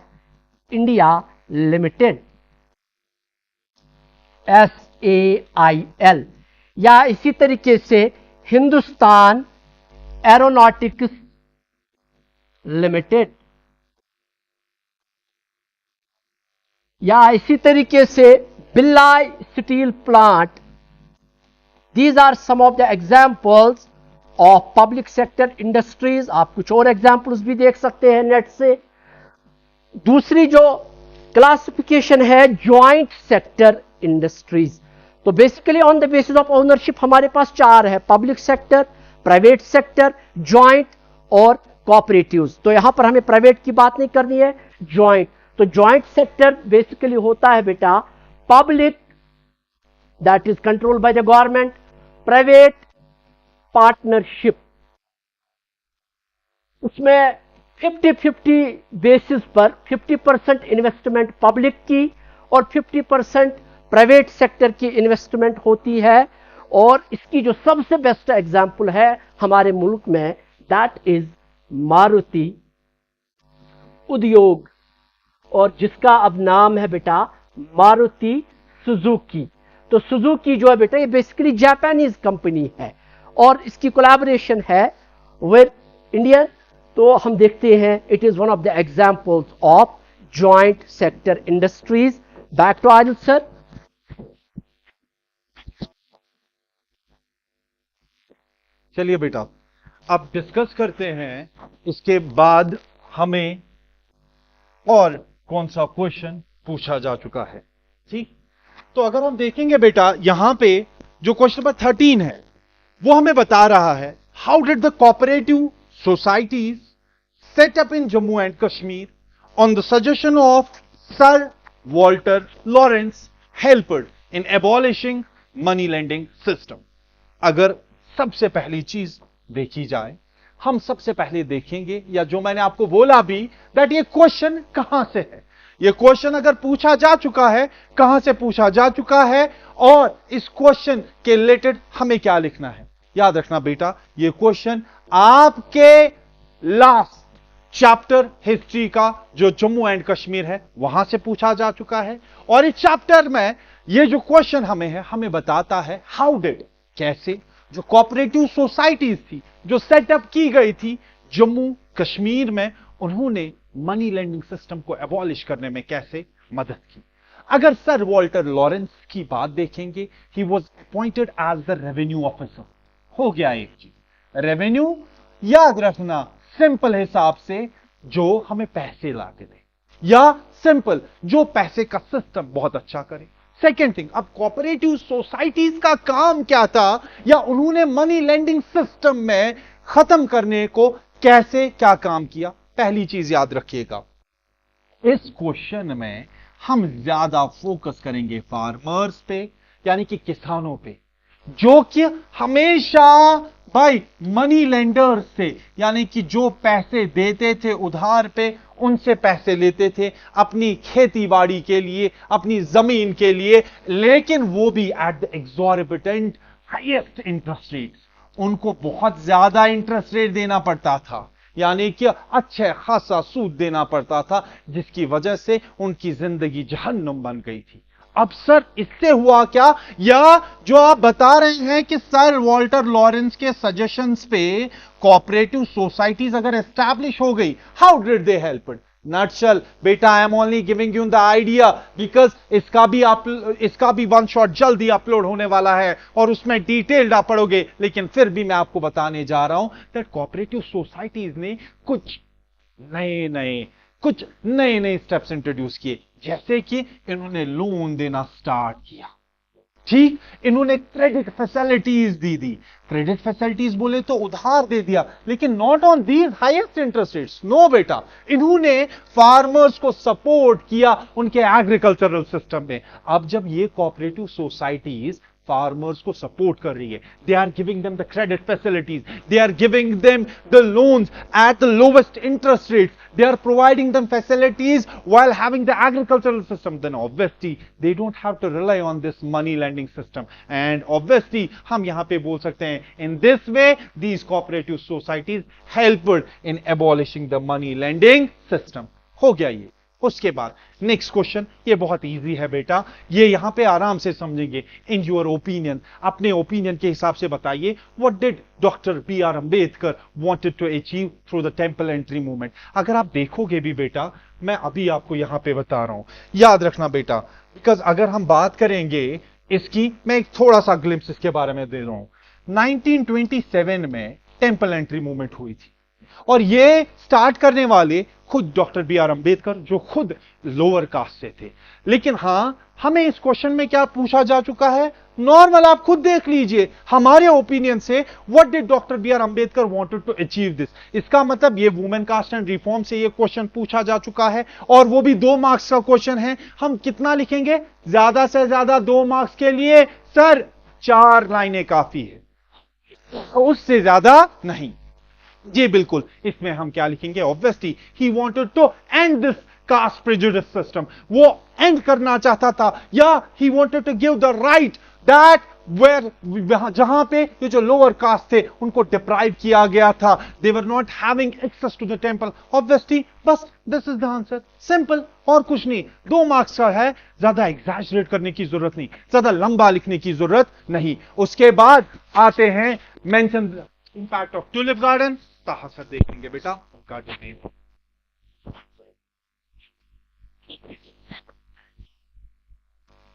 India limited, SAIL, या इसी तरीके से हिंदुस्तान एरोनॉटिक्स लिमिटेड, या इसी तरीके से Bhilai steel plant. These are some of the examples of public sector industries. आप कुछ और एग्जाम्पल्स भी देख सकते हैं नेट से। दूसरी जो क्लासिफिकेशन है ज्वाइंट सेक्टर इंडस्ट्रीज, तो basically on the basis of ownership हमारे पास चार है, public sector, private sector, joint और कोऑपरेटिव्स। तो यहां पर हमें प्राइवेट की बात नहीं करनी है, ज्वाइंट। तो ज्वाइंट सेक्टर बेसिकली होता है बेटा public, that is controlled by the government, private partnership, उसमें 50-50 बेसिस पर 50% इन्वेस्टमेंट पब्लिक की और 50% प्राइवेट सेक्टर की इन्वेस्टमेंट होती है। और इसकी जो सबसे बेस्ट एग्जाम्पल है हमारे मुल्क में, दैट इज मारुति उद्योग, और जिसका अब नाम है बेटा मारुति सुजुकी। तो सुजुकी जो है बेटा ये बेसिकली जापानीज कंपनी है, और इसकी कोलैबोरेशन है विद इंडिया। तो हम देखते हैं it is one of the examples of joint sector industries. Back to Adil sir. चलिए बेटा अब डिस्कस करते हैं, इसके बाद हमें और कौन सा क्वेश्चन पूछा जा चुका है। ठीक, तो अगर हम देखेंगे बेटा यहां पे जो क्वेश्चन नंबर 13 है वो हमें बता रहा है, how did the cooperative societies set up in Jammu and Kashmir on the suggestion of sir Walter Lawrence helped in abolishing money lending system. अगर सबसे पहली चीज देखी जाए, हम सबसे पहले देखेंगे, या जो मैंने आपको बोला भी, दैट ये क्वेश्चन कहां से है। ये क्वेश्चन अगर पूछा जा चुका है, कहां से पूछा जा चुका है, और इस क्वेश्चन के रिलेटेड हमें क्या लिखना है। याद रखना बेटा, ये क्वेश्चन आपके लास्ट चैप्टर हिस्ट्री का जो जम्मू एंड कश्मीर है वहां से पूछा जा चुका है। और इस चैप्टर में ये जो क्वेश्चन हमें है, हमें बताता है हाउ डिड, कैसे जो कोऑपरेटिव सोसाइटीज थी जो सेटअप की गई थी जम्मू कश्मीर में, उन्होंने मनी लेंडिंग सिस्टम को एबॉलिश करने में कैसे मदद की। अगर सर वॉल्टर लॉरेंस की बात देखेंगे, he was appointed as the revenue officer. हो गया एक चीज, रेवेन्यू याद रखना सिंपल हिसाब से जो हमें पैसे ला के दे, या सिंपल जो पैसे का सिस्टम बहुत अच्छा करे। सेकेंड थिंग, अब कोऑपरेटिव सोसाइटीज का काम क्या था, या उन्होंने मनी लेंडिंग सिस्टम में खत्म करने को कैसे क्या काम किया। पहली चीज याद रखिएगा, इस क्वेश्चन में हम ज्यादा फोकस करेंगे फार्मर्स पे, यानी कि किसानों पे, जो कि हमेशा भाई मनी लेंडर्स से, यानी कि जो पैसे देते थे उधार पे, उनसे पैसे लेते थे अपनी खेती बाड़ी के लिए, अपनी जमीन के लिए, लेकिन वो भी at the exorbitant highest interest rates. उनको बहुत ज्यादा इंटरेस्ट रेट देना पड़ता था, यानी कि अच्छे खासा सूद देना पड़ता था, जिसकी वजह से उनकी जिंदगी जहन्नुम बन गई थी। अब सर इससे हुआ क्या, या जो आप बता रहे हैं कि सर वॉल्टर लॉरेंस के सजेशंस पे कोऑपरेटिव सोसाइटीज अगर एस्टैब्लिश हो गई, how did they help it? Nutshell बेटा, I am only giving you the idea because इसका भी वन शॉट जल्दी अपलोड होने वाला है और उसमें डिटेल्ड आप पढ़ोगे, लेकिन फिर भी मैं आपको बताने जा रहा हूं दैट कोऑपरेटिव सोसाइटीज ने कुछ नए नए स्टेप्स इंट्रोड्यूस किए, जैसे कि इन्होंने लोन देना स्टार्ट किया। ठीक, इन्होंने क्रेडिट फैसिलिटीज दी। क्रेडिट फैसिलिटीज बोले तो उधार दे दिया, लेकिन not on these highest interest rates, no बेटा, इन्होंने फार्मर्स को सपोर्ट किया उनके एग्रीकल्चरल सिस्टम में। अब जब ये कोऑपरेटिव सोसाइटीज फार्मर्स को सपोर्ट कर रही है, they are giving them the credit facilities, they are giving them the loans at the lowest interest rates, they are providing them facilities while having the agricultural system, then obviously they don't have to rely on this money lending system, and obviously हम यहां पे बोल सकते हैं in this way these cooperative societies helped in abolishing the money lending system। हो गया ये। उसके बाद नेक्स्ट क्वेश्चन, ये बहुत इजी है बेटा, ये यहां पे आराम से समझेंगे। इन योर ओपिनियन, अपने ओपिनियन के हिसाब से बताइए, what did doctor B R Ambedkar wanted to achieve through the temple entry movement? अगर आप देखोगे भी बेटा, मैं अभी आपको यहां पे बता रहा हूं, याद रखना बेटा, बिकॉज अगर हम बात करेंगे इसकी, मैं एक थोड़ा सा ग्लिम्स इसके बारे में दे रहा हूं। 1927 में टेंपल एंट्री मूवमेंट हुई थी, और ये स्टार्ट करने वाले खुद डॉक्टर बी आर अंबेडकर, जो खुद लोअर कास्ट से थे। लेकिन हां, हमें इस क्वेश्चन में क्या पूछा जा चुका है, नॉर्मल आप खुद देख लीजिए हमारे ओपिनियन से, what did doctor B R Ambedkar wanted to achieve this. इसका मतलब ये वुमेन कास्ट एंड रिफॉर्म से ये क्वेश्चन पूछा जा चुका है, और वो भी 2 मार्क्स का क्वेश्चन है। हम कितना लिखेंगे? ज्यादा से ज्यादा 2 मार्क्स के लिए सर 4 लाइनें काफी है, उससे ज्यादा नहीं। जी बिल्कुल, इसमें हम क्या लिखेंगे? Obviously he wanted to end this caste prejudice system, वो एंड करना चाहता था, या he wanted to give the right that where, जहां पे ये जो लोअर कास्ट थे उनको डिप्राइव किया गया था, they were not having access to the temple. Obviously बस this is the answer, simple, और कुछ नहीं। 2 मार्क्स का है, ज्यादा एग्जैजरेट करने की जरूरत नहीं, ज्यादा लंबा लिखने की जरूरत नहीं। उसके बाद आते हैं mention the impact of tulip garden, ताहा सर देखेंगे बेटा गार्डन में।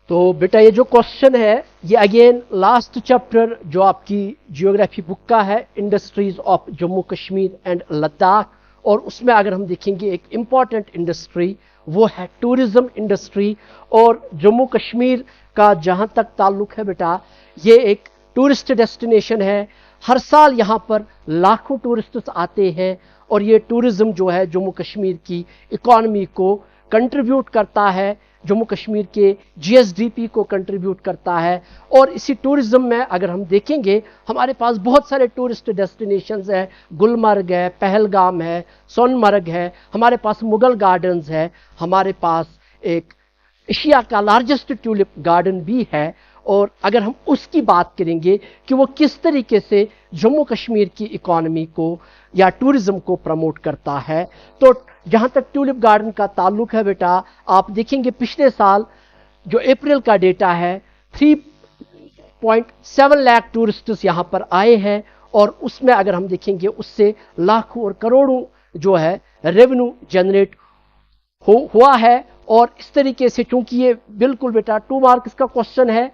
तो बेटा ये जो क्वेश्चन है, ये अगेन लास्ट चैप्टर जो आपकी जियोग्राफी बुक का है, industries of Jammu Kashmir and Ladakh, और उसमें अगर हम देखेंगे एक इंपॉर्टेंट इंडस्ट्री वो है टूरिज्म इंडस्ट्री। और जम्मू कश्मीर का जहां तक ताल्लुक है बेटा, ये एक टूरिस्ट डेस्टिनेशन है। हर साल यहाँ पर लाखों टूरिस्ट्स आते हैं, और ये टूरिज्म जो है जम्मू कश्मीर की इकॉनमी को कंट्रीब्यूट करता है, जम्मू कश्मीर के जीएसडीपी को कंट्रीब्यूट करता है। और इसी टूरिज्म में अगर हम देखेंगे, हमारे पास बहुत सारे टूरिस्ट डेस्टिनेशंस हैं, गुलमर्ग है, पहलगाम है, सोनमर्ग है, हमारे पास मुगल गार्डन्स है, हमारे पास एक एशिया का लार्जेस्ट ट्यूलिप गार्डन भी है। और अगर हम उसकी बात करेंगे कि वो किस तरीके से जम्मू कश्मीर की इकॉनमी को या टूरिज्म को प्रमोट करता है, तो जहां तक ट्यूलिप गार्डन का ताल्लुक है बेटा, आप देखेंगे पिछले साल जो अप्रैल का डेटा है, 3.7 लाख टूरिस्ट्स यहाँ पर आए हैं, और उसमें अगर हम देखेंगे उससे लाखों और करोड़ों जो है रेवेन्यू जनरेट हुआ है। और इस तरीके से, चूंकि ये बिल्कुल बेटा 2 मार्क्स का क्वेश्चन है,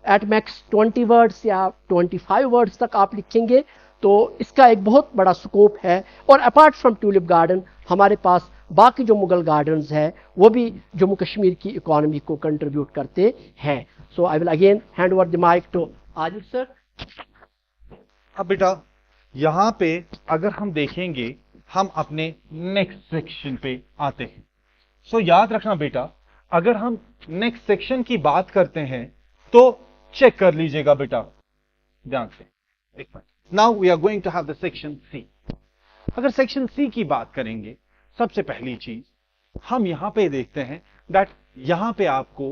एट मैक्स 20 वर्ड्स या 25 वर्ड्स तक आप लिखेंगे, तो इसका एक बहुत बड़ा स्कोप है। और अपार्ट फ्रॉम ट्यूलिप गार्डन हमारे पास बाकी जो मुगल गार्डन्स हैं वो भी जम्मू कश्मीर की इकॉनमी को कंट्रीब्यूट करते हैं। So I will again hand over the mic to Adil sir. अब बेटा यहां पे अगर हम देखेंगे, हम अपने नेक्स्ट सेक्शन पे आते हैं। सो याद रखना बेटा, अगर हम नेक्स्ट सेक्शन की बात करते हैं तो चेक कर लीजिएगा बेटा ध्यान से, एक minute. Now we are going to have the section C. अगर सेक्शन सी की बात करेंगे, सबसे पहली चीज हम यहां पे देखते हैं दैट यहां पे आपको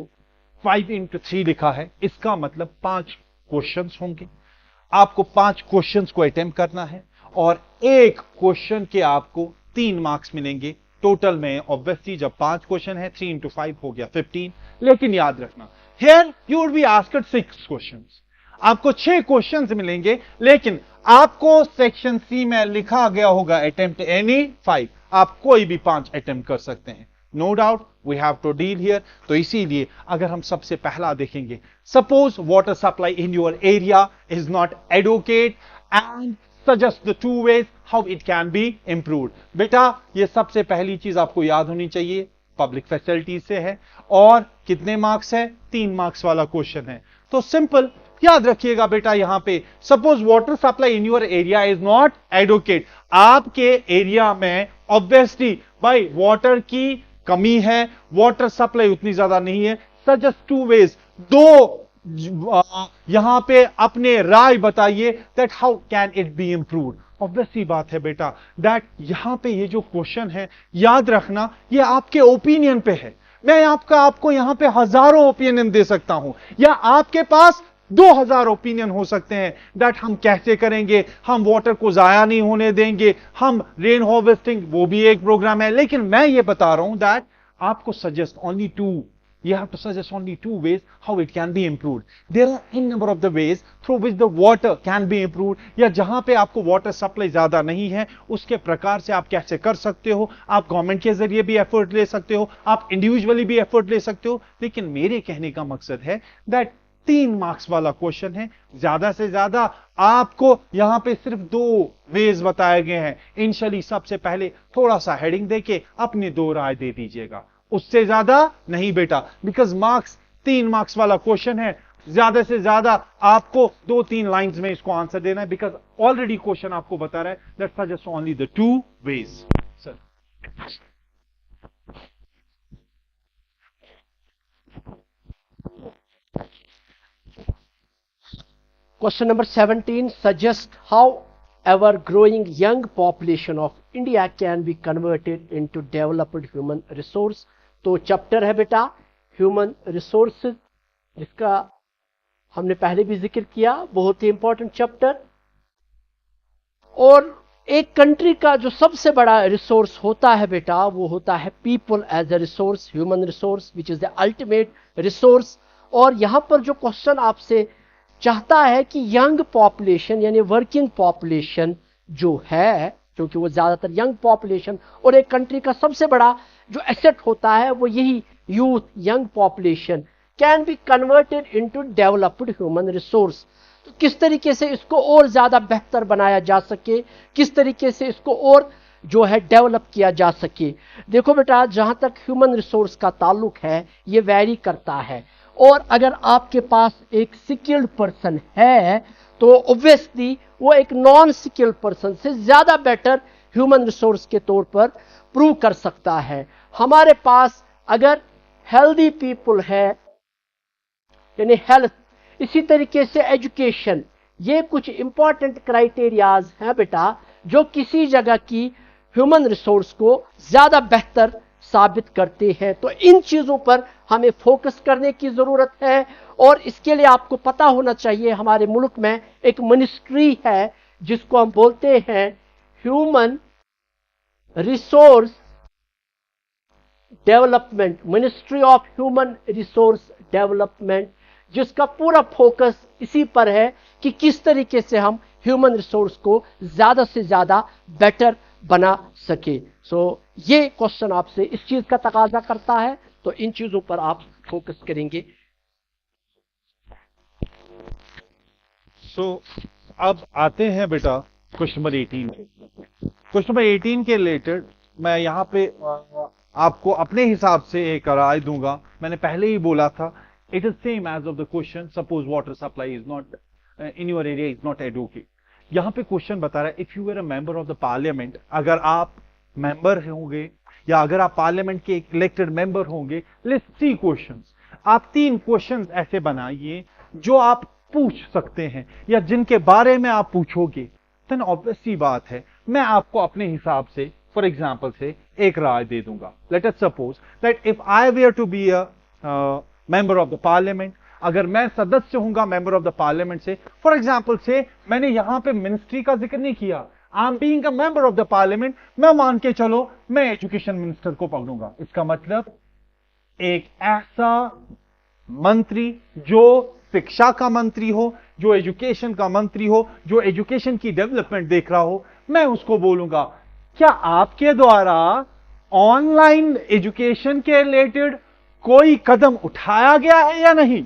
5 into 3 लिखा है, इसका मतलब 5 क्वेश्चंस होंगे। आपको 5 क्वेश्चंस को अटेम्प्ट करना है और एक क्वेश्चन के आपको 3 मार्क्स मिलेंगे टोटल में। ऑब्वियसली जब 5 क्वेश्चन है 3 into 5 हो गया 15। लेकिन याद रखना, here you would be asked 6 questions, आपको 6 क्वेश्चंस मिलेंगे, लेकिन आपको सेक्शन सी में लिखा गया होगा अटेम्प्ट एनी 5, आप कोई भी 5 अटेम्प्ट कर सकते हैं। No doubt we have to deal here. तो इसीलिए अगर हम सबसे पहला देखेंगे, suppose water supply in your area is not adequate and suggest the 2 ways how it can be improved। बेटा ये सबसे पहली चीज आपको याद होनी चाहिए, पब्लिक फैसिलिटी से है और कितने मार्क्स है, 3 मार्क्स वाला क्वेश्चन है। तो सिंपल याद रखिएगा बेटा, यहां पे suppose water supply in your area is not adequate, आपके एरिया में ऑब्वियसली भाई वाटर की कमी है, वाटर सप्लाई उतनी ज्यादा नहीं है। सजेस्ट 2 ways, दो यहां पे अपने राय बताइए that how can it be improved. Obviously बात है बेटा दैट यहां पे ये जो क्वेश्चन है, याद रखना ये आपके ओपिनियन पे है। मैं आपको यहां पे हजारों ओपिनियन दे सकता हूं, या आपके पास 2000 ओपिनियन हो सकते हैं दैट हम कैसे करेंगे, हम वाटर को जाया नहीं होने देंगे, हम रेन हार्वेस्टिंग, वो भी एक प्रोग्राम है। लेकिन मैं ये बता रहा हूं दैट आपको suggest only 2, you have to suggest only 2 ways how it can be improved। There are n number of the ways through which the water can be improved, या जहां पे आपको वाटर सप्लाई ज्यादा नहीं है उसके प्रकार से आप कैसे कर सकते हो। आप गवर्नमेंट के जरिए भी एफर्ट ले सकते हो, आप इंडिविजुअली भी एफर्ट ले सकते हो। लेकिन मेरे कहने का मकसद है दैट 3 मार्क्स वाला क्वेश्चन है, ज्यादा से ज्यादा आपको यहां पे सिर्फ 2 वेज बताए गए हैं। इनिशियली सबसे पहले थोड़ा सा हेडिंग देके अपनी 2 राय दे दीजिएगा, उससे ज्यादा नहीं बेटा, बिकॉज मार्क्स 3 मार्क्स वाला क्वेश्चन है, ज्यादा से ज्यादा आपको 2-3 लाइंस में इसको आंसर देना है, बिकॉज ऑलरेडी क्वेश्चन आपको बता रहा है that suggest only the 2 ways। Sir Question number 17, suggest how ever growing young population of India can be converted into developed human resource। तो चैप्टर है बेटा ह्यूमन रिसोर्सेज, जिसका हमने पहले भी जिक्र किया, बहुत ही इंपॉर्टेंट चैप्टर। और एक कंट्री का जो सबसे बड़ा रिसोर्स होता है बेटा, वो होता है people as a resource, human resource which is the ultimate resource. और यहां पर जो क्वेश्चन आपसे चाहता है कि यंग पॉपुलेशन यानी वर्किंग पॉपुलेशन जो है, क्योंकि वो ज्यादातर यंग पॉपुलेशन, और एक कंट्री का सबसे बड़ा जो एसेट होता है वो यही youth, young population, can be converted into developed human resource. तो किस तरीके से इसको और ज्यादा बेहतर बनाया जा सके, किस तरीके से इसको और जो है डेवलप किया जा सके। देखो बेटा, जहां तक ह्यूमन रिसोर्स का ताल्लुक है ये वैरी करता है, और अगर आपके पास एक स्किल्ड पर्सन है तो ऑब्वियसली वो एक नॉन स्किल्ड पर्सन से ज्यादा बेटर ह्यूमन रिसोर्स के तौर पर प्रूव कर सकता है। हमारे पास अगर हेल्दी पीपल है यानी हेल्थ, इसी तरीके से एजुकेशन, ये कुछ इंपॉर्टेंट क्राइटेरियाज हैं बेटा जो किसी जगह की ह्यूमन रिसोर्स को ज्यादा बेहतर साबित करते हैं। तो इन चीजों पर हमें फोकस करने की जरूरत है, और इसके लिए आपको पता होना चाहिए हमारे मुल्क में एक मिनिस्ट्री है जिसको हम बोलते हैं human resource development, ministry of human resource development, जिसका पूरा फोकस इसी पर है कि किस तरीके से हम ह्यूमन रिसोर्स को ज्यादा से ज्यादा बेटर बना सके। सो ये क्वेश्चन आपसे इस चीज का तकाजा करता है, तो इन चीजों पर आप फोकस करेंगे। सो अब आते हैं बेटा क्वेश्चन नंबर 18। क्वेश्चन नंबर 18 के रिलेटेड मैं यहाँ पे आपको अपने हिसाब से एक राय दूंगा। मैंने पहले ही बोला था, it is same as of the question, suppose water supply is not in your area is not adequate. यहाँ पे क्वेश्चन बता रहा है if you are a member of the parliament, अगर आप मेंबर होंगे या अगर आप पार्लियामेंट के इलेक्टेड मेंबर होंगे, लिस्ट 3 क्वेश्चंस। आप 3 क्वेश्चंस ऐसे बनाइए जो आप पूछ सकते हैं या जिनके बारे में आप पूछोगे। देन ऑब्वियसली बात है मैं आपको अपने हिसाब से फॉर एग्जाम्पल से एक राय दे दूंगा. Let us suppose that if I were to be a member of the parliament, अगर मैं सदस्य होऊंगा मेंबर ऑफ द पार्लियामेंट से, फॉर एग्जाम्पल से मैंने यहां पे मिनिस्ट्री का जिक्र नहीं किया, I am being a member of the parliament, मैं मान के चलो मैं एजुकेशन मिनिस्टर को पकड़ूंगा. इसका मतलब एक ऐसा मंत्री जो शिक्षा का मंत्री हो, जो एजुकेशन का मंत्री हो, जो एजुकेशन की डेवलपमेंट देख रहा हो, मैं उसको बोलूंगा क्या आपके द्वारा ऑनलाइन एजुकेशन के रिलेटेड कोई कदम उठाया गया है या नहीं.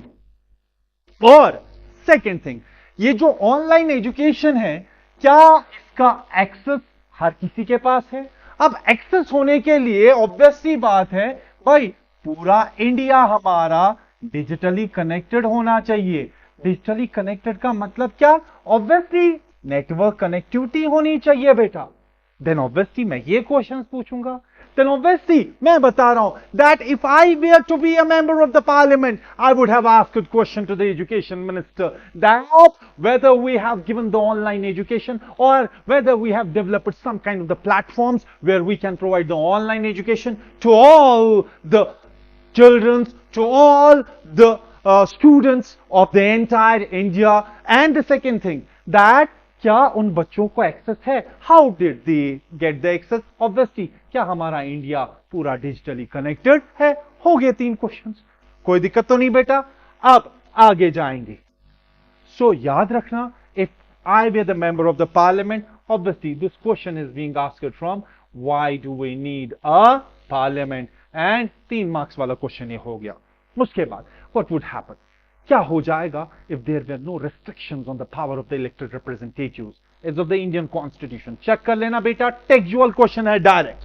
और सेकेंड थिंग, ये जो ऑनलाइन एजुकेशन है क्या इसका एक्सेस हर किसी के पास है. अब एक्सेस होने के लिए ऑब्वियस सी बात है भाई पूरा इंडिया हमारा डिजिटली कनेक्टेड होना चाहिए. डिजिटली कनेक्टेड का मतलब क्या, ऑब्वियसली नेटवर्क कनेक्टिविटी होनी चाहिए बेटा. देन ऑब्वियसली मैं ये क्वेश्चंस पूछूंगा. Then obviously मैं बता रहा हूं that if I were to be a member of the parliament, I would have asked a question to the education minister that whether we have given the online education or whether we have developed some kind of the platforms where we can provide the online education to all the children, to all the students of the entire India. And the second thing that क्या उन बच्चों को एक्सेस है, how did they get the access. Obviously क्या हमारा इंडिया पूरा डिजिटली कनेक्टेड है. हो गए 3 क्वेश्चंस, कोई दिक्कत तो नहीं बेटा. अब आगे जाएंगे. सो याद रखना, if I were the member of the parliament, obviously this question is being asked from why do we need a parliament, and 3 marks वाला क्वेश्चन ये हो गया. उसके बाद व्हाट वुड हैपन, क्या हो जाएगा if there were no restrictions on the power of the elected representatives as of the Indian constitution. Check कर लेना बेटा, टेक्सचुअल क्वेश्चन है, डायरेक्ट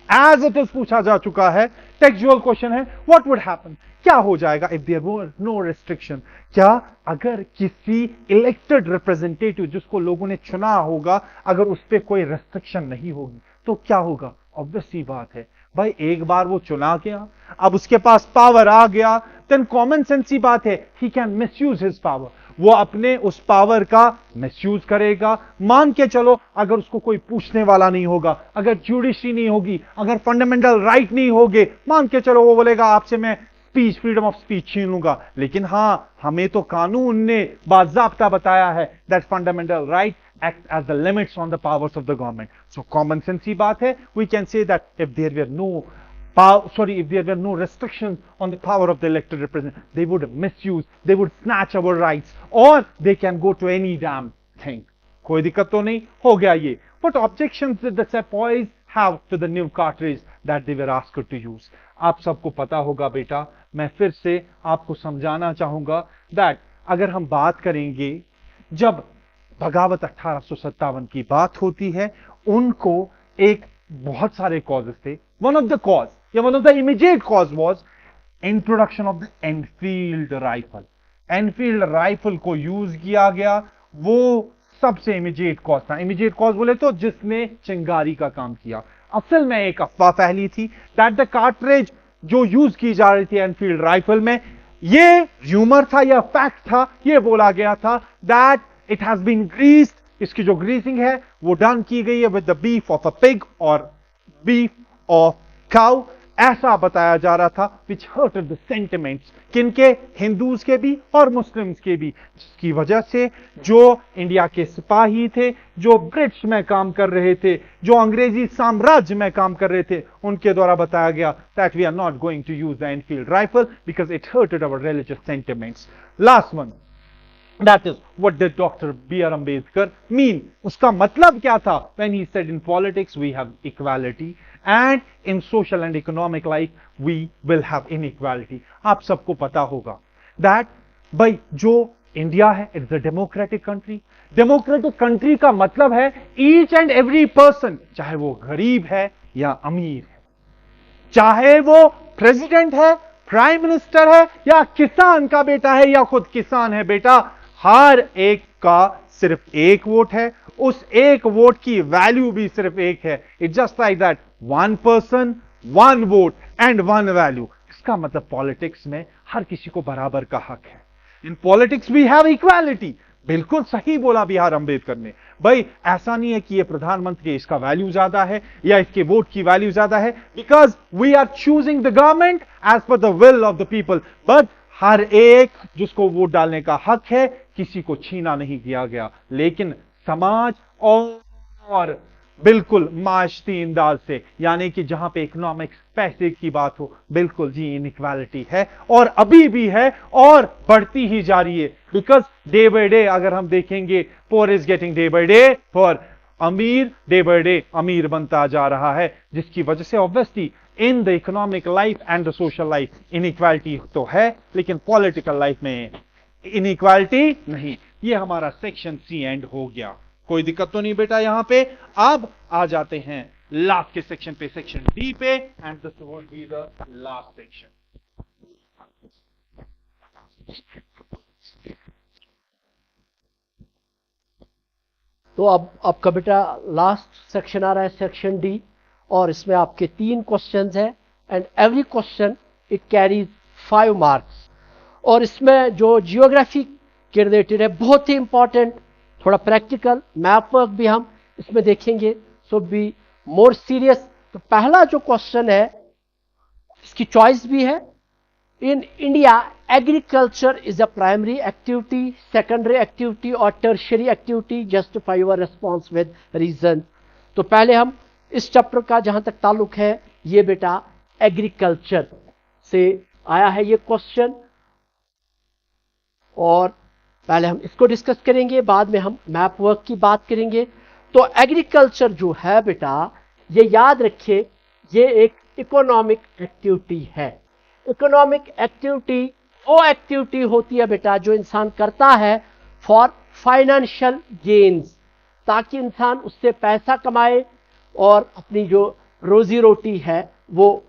एज इट इज पूछा जा चुका है, टेक्सचुअल क्वेश्चन है. व्हाट वुड हैपन, क्या हो जाएगा if there were no restriction. क्या अगर किसी इलेक्टेड रिप्रेजेंटेटिव जिसको लोगों ने चुना होगा, अगर उस पर कोई रेस्ट्रिक्शन नहीं होगी तो क्या होगा. ऑब्वियस सी बात है भाई, एक बार वो चुना गया, अब उसके पास पावर आ गया, देन कॉमन सेंस सी बात है he can misuse his power. वो अपने उस पावर का मिसयूज करेगा. मान के चलो अगर उसको कोई पूछने वाला नहीं होगा, अगर ज्यूडिशरी नहीं होगी, अगर फंडामेंटल राइट नहीं होगे, मान के चलो वो बोलेगा आपसे मैं स्पीच, फ्रीडम ऑफ स्पीच छीन लूंगा. लेकिन हां, हमें तो कानून ने बाज़ाब्ता बताया है that fundamental right act as the limits on the powers of the government. So common sense ही बात है, we can say that if there were no if there were no restrictions on the power of the elected representative, they would misuse, they would snatch our rights, or they can go to any damn thing. कोई दिक्कत तो नहीं. हो गया ये. What objections did the sepoys have to the new cartridge that they were asked to use? आप सबको पता होगा बेटा, मैं फिर से आपको समझाना चाहूंगा that अगर हम बात करेंगे, जब बगावत 1857 की बात होती है, उनको एक बहुत सारे कॉजेस थे. वन ऑफ द कॉज या one of the immediate cause was introduction of the Enfield rifle. Enfield rifle को यूज किया गया, वो सबसे इमीडिएट कॉज था. इमीडिएट कॉज बोले तो जिसने चिंगारी का काम किया. असल में एक अफवाह फैली थी दैट द कार्ट्रिज जो यूज की जा रही थी एनफील्ड राइफल में, ये र्यूमर था या फैक्ट था, ये बोला गया था that it has been greased. इसकी जो ग्रीसिंग है वो डन की गई है with the beef of a pig और बीफ ऑफ काउ. ऐसा बताया जा रहा था विच हर्टेड द सेंटिमेंट्स, किनके, हिंदूज के भी और मुस्लिम्स के भी, जिसकी वजह से जो इंडिया के सिपाही थे, जो ब्रिटिश में काम कर रहे थे, जो अंग्रेजी साम्राज्य में काम कर रहे थे, उनके द्वारा बताया गया that we are not going to use the Enfield rifle because it hurted our religious sentiments. Last one, that is what did Dr. B.R. Ambedkar mean? उसका मतलब क्या था when he said in politics we have equality and in social and economic life we will have inequality. आप सबको पता होगा that भाई जो इंडिया है it's a democratic country. Democratic country का मतलब है ईच एंड एवरी पर्सन, चाहे वो गरीब है या अमीर है, चाहे वो प्रेसिडेंट है, प्राइम मिनिस्टर है या किसान का बेटा है या खुद किसान है बेटा, हर एक का सिर्फ एक वोट है. उस एक वोट की वैल्यू भी सिर्फ एक है. It's just like that, one person one vote and one value. इसका मतलब पॉलिटिक्स में हर किसी को बराबर का हक है. In politics we have equality बिल्कुल सही बोला बी आर अंबेडकर ने। भाई ऐसा नहीं है कि ये प्रधानमंत्री इसका वैल्यू ज्यादा है या इसके वोट की वैल्यू ज्यादा है, because we are choosing the government as per the will of the people. But हर एक जिसको वोट डालने का हक है, किसी को छीना नहीं दिया गया, लेकिन समाज और बिल्कुल माशती इंदाज से, यानी कि जहां पे इकोनॉमिक्स पैसे की बात हो, बिल्कुल जी इनइक्वालिटी है और अभी भी है और बढ़ती ही जा रही है। बिकॉज डे बाय डे अगर हम देखेंगे, पोर is getting day by day for, अमीर डे बाय डे अमीर बनता जा रहा है, जिसकी वजह से obviously in the economic life and the social life inequality तो है, लेकिन पॉलिटिकल लाइफ में इनइक्वालिटी नहीं। ये हमारा सेक्शन सी एंड हो गया, कोई दिक्कत तो नहीं बेटा यहां पे। अब आ जाते हैं लास्ट के सेक्शन पे, सेक्शन डी पे, and this will be the last section. तो अब आपका बेटा लास्ट सेक्शन आ रहा है, सेक्शन डी, और इसमें आपके 3 क्वेश्चंस हैं and every question it carries 5 marks. और इसमें जो जियोग्राफी के रिलेटेड है बहुत ही इंपॉर्टेंट, थोड़ा प्रैक्टिकल मैप वर्क भी हम इसमें देखेंगे, सो बी मोर सीरियस। तो पहला जो क्वेश्चन है इसकी चॉइस भी है, in India agriculture is a primary activity, secondary activity और tertiary activity, justify your response with reason. तो पहले हम इस चैप्टर का जहां तक ताल्लुक है, ये बेटा एग्रीकल्चर से आया है ये क्वेश्चन, और पहले हम इसको डिस्कस करेंगे, बाद में हम मैप वर्क की बात करेंगे। तो एग्रीकल्चर जो है बेटा, ये याद रखिए, ये एक इकोनॉमिक एक्टिविटी है। इकोनॉमिक एक्टिविटी वो एक्टिविटी होती है बेटा जो इंसान करता है फॉर फाइनेंशियल गेन्स, ताकि इंसान उससे पैसा कमाए और अपनी जो रोजी रोटी है, वो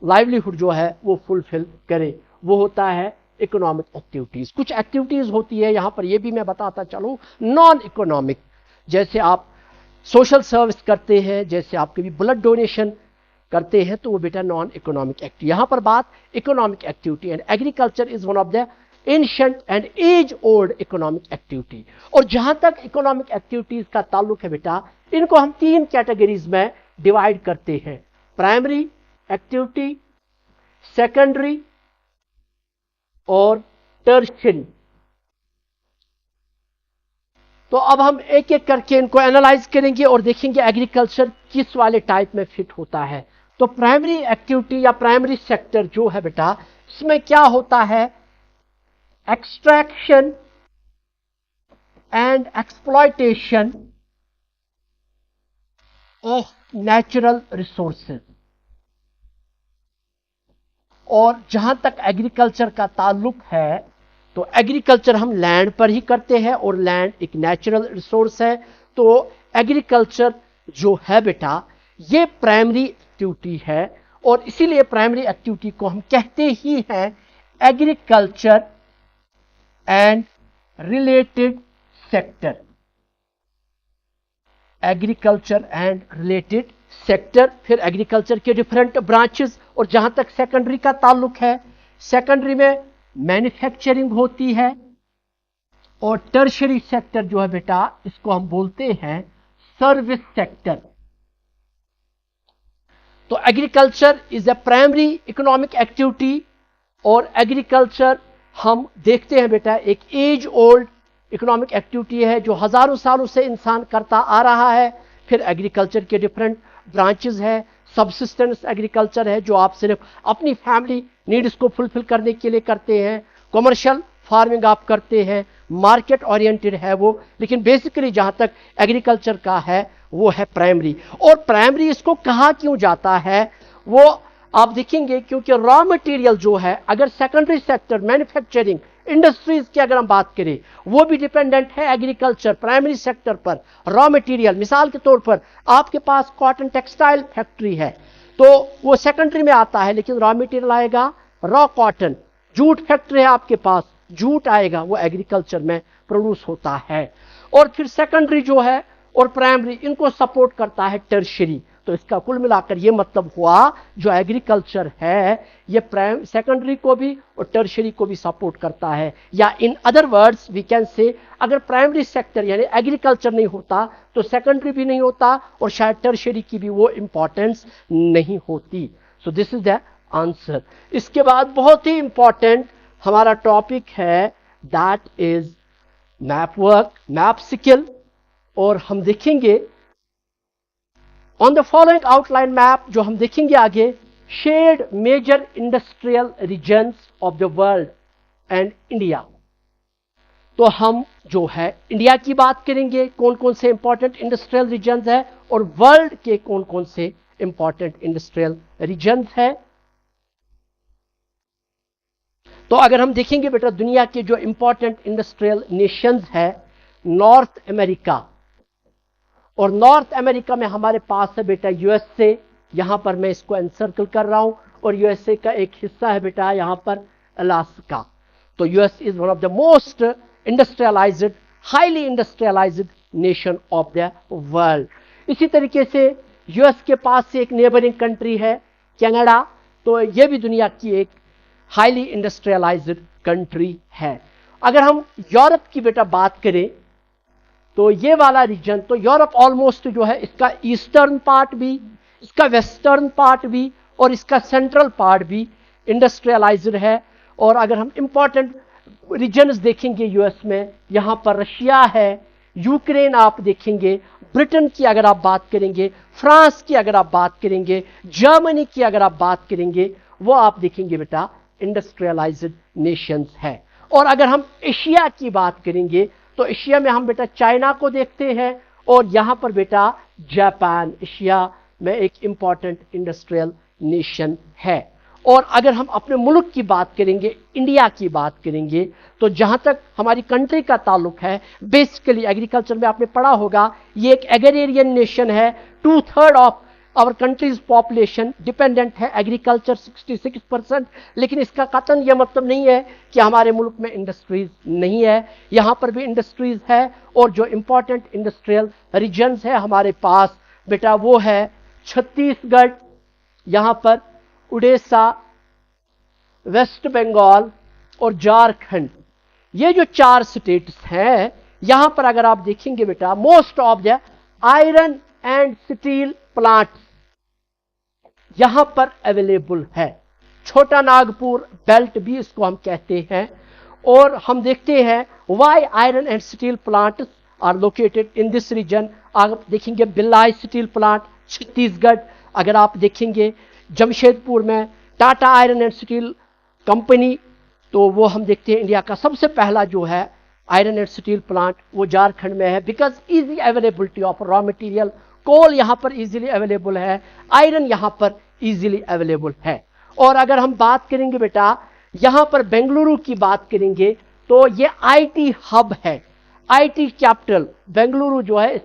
लाइवलीहुड जो है वो फुलफिल करे, वो होता है इकोनॉमिक एक्टिविटीज। कुछ एक्टिविटीज होती है यहां पर, ये भी मैं बताता चलूं, नॉन इकोनॉमिक, जैसे आप सोशल सर्विस करते हैं, जैसे आप कभी ब्लड डोनेशन करते हैं, तो वो बेटा नॉन इकोनॉमिक एक्टिविटी। यहां पर बात economic activity, and agriculture is one of the ancient and age old economic activity. और जहां तक इकोनॉमिक एक्टिविटीज का ताल्लुक है बेटा, इनको हम 3 कैटेगरीज में डिवाइड करते हैं, प्राइमरी एक्टिविटी, सेकेंडरी और टर्शियरी। तो अब हम एक एक करके इनको एनालाइज करेंगे और देखेंगे एग्रीकल्चर किस वाले टाइप में फिट होता है। तो प्राइमरी एक्टिविटी या प्राइमरी सेक्टर जो है बेटा, इसमें क्या होता है, extraction and exploitation of natural resources. और जहां तक एग्रीकल्चर का ताल्लुक है, तो एग्रीकल्चर हम लैंड पर ही करते हैं और लैंड एक नेचुरल रिसोर्स है। तो एग्रीकल्चर जो है बेटा, ये प्राइमरी एक्टिविटी है, और इसीलिए प्राइमरी एक्टिविटी को हम कहते ही हैं agriculture and related sector. Agriculture and related sector, फिर एग्रीकल्चर के डिफरेंट ब्रांचेस। और जहां तक सेकेंडरी का ताल्लुक है, सेकेंडरी में मैन्युफैक्चरिंग होती है, और टर्शियरी सेक्टर जो है बेटा, इसको हम बोलते हैं सर्विस सेक्टर। तो agriculture is a primary economic activity, और एग्रीकल्चर हम देखते हैं बेटा एक एज ओल्ड इकोनॉमिक एक्टिविटी है जो हजारों सालों से इंसान करता आ रहा है। फिर एग्रीकल्चर के डिफरेंट ब्रांचेस है, सबसिस्टेंस एग्रीकल्चर है जो आप सिर्फ अपनी फैमिली नीड्स को फुलफिल करने के लिए करते हैं, कमर्शियल फार्मिंग आप करते हैं, मार्केट ओरिएंटेड है वो, लेकिन बेसिकली जहां तक एग्रीकल्चर का है वो है प्राइमरी। और प्राइमरी इसको कहा क्यों जाता है वो आप देखेंगे, क्योंकि रॉ मटेरियल जो है, अगर सेकेंडरी सेक्टर मैन्युफैक्चरिंग इंडस्ट्रीज की अगर हम बात करें, वो भी डिपेंडेंट है एग्रीकल्चर प्राइमरी सेक्टर पर। रॉ मटेरियल मिसाल के तौर पर आपके पास कॉटन टेक्सटाइल फैक्ट्री है, तो वो सेकेंडरी में आता है, लेकिन रॉ मटेरियल आएगा रॉ कॉटन। जूट फैक्ट्री है आपके पास, जूट आएगा, वो एग्रीकल्चर में प्रोड्यूस होता है। और फिर सेकेंडरी जो है और प्राइमरी, इनको सपोर्ट करता है टर्शियरी। तो इसका कुल मिलाकर ये मतलब हुआ जो एग्रीकल्चर है ये प्राइम सेकेंडरी को भी और टर्शियरी को भी सपोर्ट करता है, या in other words we can say अगर प्राइमरी सेक्टर यानी एग्रीकल्चर नहीं होता तो सेकेंडरी भी नहीं होता और शायद टर्शियरी की भी वो इंपॉर्टेंस नहीं होती। So this is the answer. इसके बाद बहुत ही इंपॉर्टेंट हमारा टॉपिक है that is map work, map skill, और हम देखेंगे on the following outline map जो हम देखेंगे आगे, shade major industrial regions of the world and India. तो हम जो है इंडिया की बात करेंगे, कौन कौन से इंपॉर्टेंट इंडस्ट्रियल रीजन्स है और वर्ल्ड के कौन कौन से इंपॉर्टेंट इंडस्ट्रियल रीजन्स है। तो अगर हम देखेंगे बेटा दुनिया के जो इंपॉर्टेंट इंडस्ट्रियल नेशंस है, नॉर्थ अमेरिका, और नॉर्थ अमेरिका में हमारे पास है बेटा यूएसए, यहां पर मैं इसको एनसर्कल कर रहा हूं, और यूएसए का एक हिस्सा है बेटा यहां पर अलास्का। तो US is one of the most industrialised, highly industrialised nation of the world. इसी तरीके से यूएस के पास से एक नेबरिंग कंट्री है कनाडा, तो यह भी दुनिया की एक हाईली इंडस्ट्रियलाइज्ड कंट्री है। अगर हम यूरोप की बेटा बात करें तो ये वाला रीजन, तो यूरोप ऑलमोस्ट जो है इसका ईस्टर्न पार्ट भी, इसका वेस्टर्न पार्ट भी और इसका सेंट्रल पार्ट भी इंडस्ट्रियलाइज्ड है। और अगर हम इंपॉर्टेंट रीजन्स देखेंगे यूएस में, यहां पर रशिया है, यूक्रेन आप देखेंगे, ब्रिटेन की अगर आप बात करेंगे, फ्रांस की अगर आप बात करेंगे, जर्मनी की अगर आप बात करेंगे, वो आप देखेंगे बेटा इंडस्ट्रियलाइज्ड नेशंस है। और अगर हम एशिया की बात करेंगे तो एशिया में हम बेटा चाइना को देखते हैं, और यहां पर बेटा जापान एशिया में एक इंपॉर्टेंट इंडस्ट्रियल नेशन है। और अगर हम अपने मुल्क की बात करेंगे, इंडिया की बात करेंगे, तो जहां तक हमारी कंट्री का ताल्लुक है, बेसिकली एग्रीकल्चर में आपने पढ़ा होगा ये एक एग्रेरियन नेशन है। 2/3 of our country's population dependent है एग्रीकल्चर 66%। लेकिन इसका कतन यह मतलब नहीं है कि हमारे मुल्क में इंडस्ट्रीज नहीं है, यहां पर भी इंडस्ट्रीज है। और जो इंपॉर्टेंट इंडस्ट्रियल रीजन्स है हमारे पास बेटा वो है छत्तीसगढ़, यहां पर उड़ीसा, वेस्ट बंगाल और झारखंड। ये जो 4 स्टेट्स हैं, यहां पर अगर आप देखेंगे बेटा most of the iron and steel plant यहां पर अवेलेबल है। छोटा नागपुर बेल्ट भी इसको हम कहते हैं। और हम देखते हैं why iron and steel plant are located in this region. आप देखेंगे भिलाई स्टील प्लांट छत्तीसगढ़, अगर आप देखेंगे जमशेदपुर में Tata iron and steel company, तो वो हम देखते हैं इंडिया का सबसे पहला जो है आयरन एंड स्टील प्लांट वो झारखंड में है, because easy availability of raw material. Coal यहां पर इजीली अवेलेबल है, आयरन यहां पर इजीली अवेलेबल है। और अगर हम बात करेंगे बेटा यहां पर बेंगलुरु की बात करेंगे तो ये आईटी हब है, आईटी कैपिटल बेंगलुरु जो है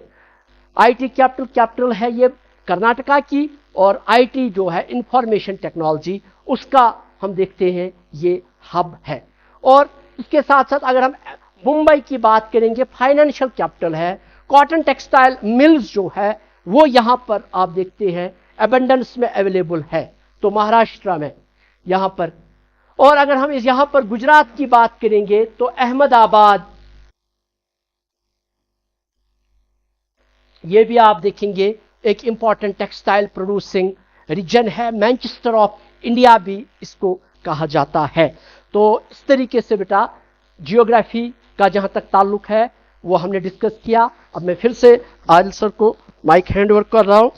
आईटी कैपिटल है ये कर्नाटका की, और आईटी जो है इंफॉर्मेशन टेक्नोलॉजी उसका हम देखते हैं ये हब है। और इसके साथ साथ अगर हम मुंबई की बात करेंगे फाइनेंशियल कैपिटल है, कॉटन टेक्सटाइल मिल्स जो है वो यहां पर आप देखते हैं एबंडेंस में अवेलेबल है, तो महाराष्ट्र में यहां पर। और अगर हम इस यहां पर गुजरात की बात करेंगे तो अहमदाबाद, ये भी आप देखेंगे एक इंपॉर्टेंट टेक्सटाइल प्रोड्यूसिंग रीजन है। मैनचेस्टर ऑफ इंडिया भी इसको कहा जाता है। तो इस तरीके से बेटा जियोग्राफी का जहां तक ताल्लुक है वो हमने डिस्कस किया। अब मैं फिर से आदिल सर को माइक हैंड ओवर कर रहा हूं।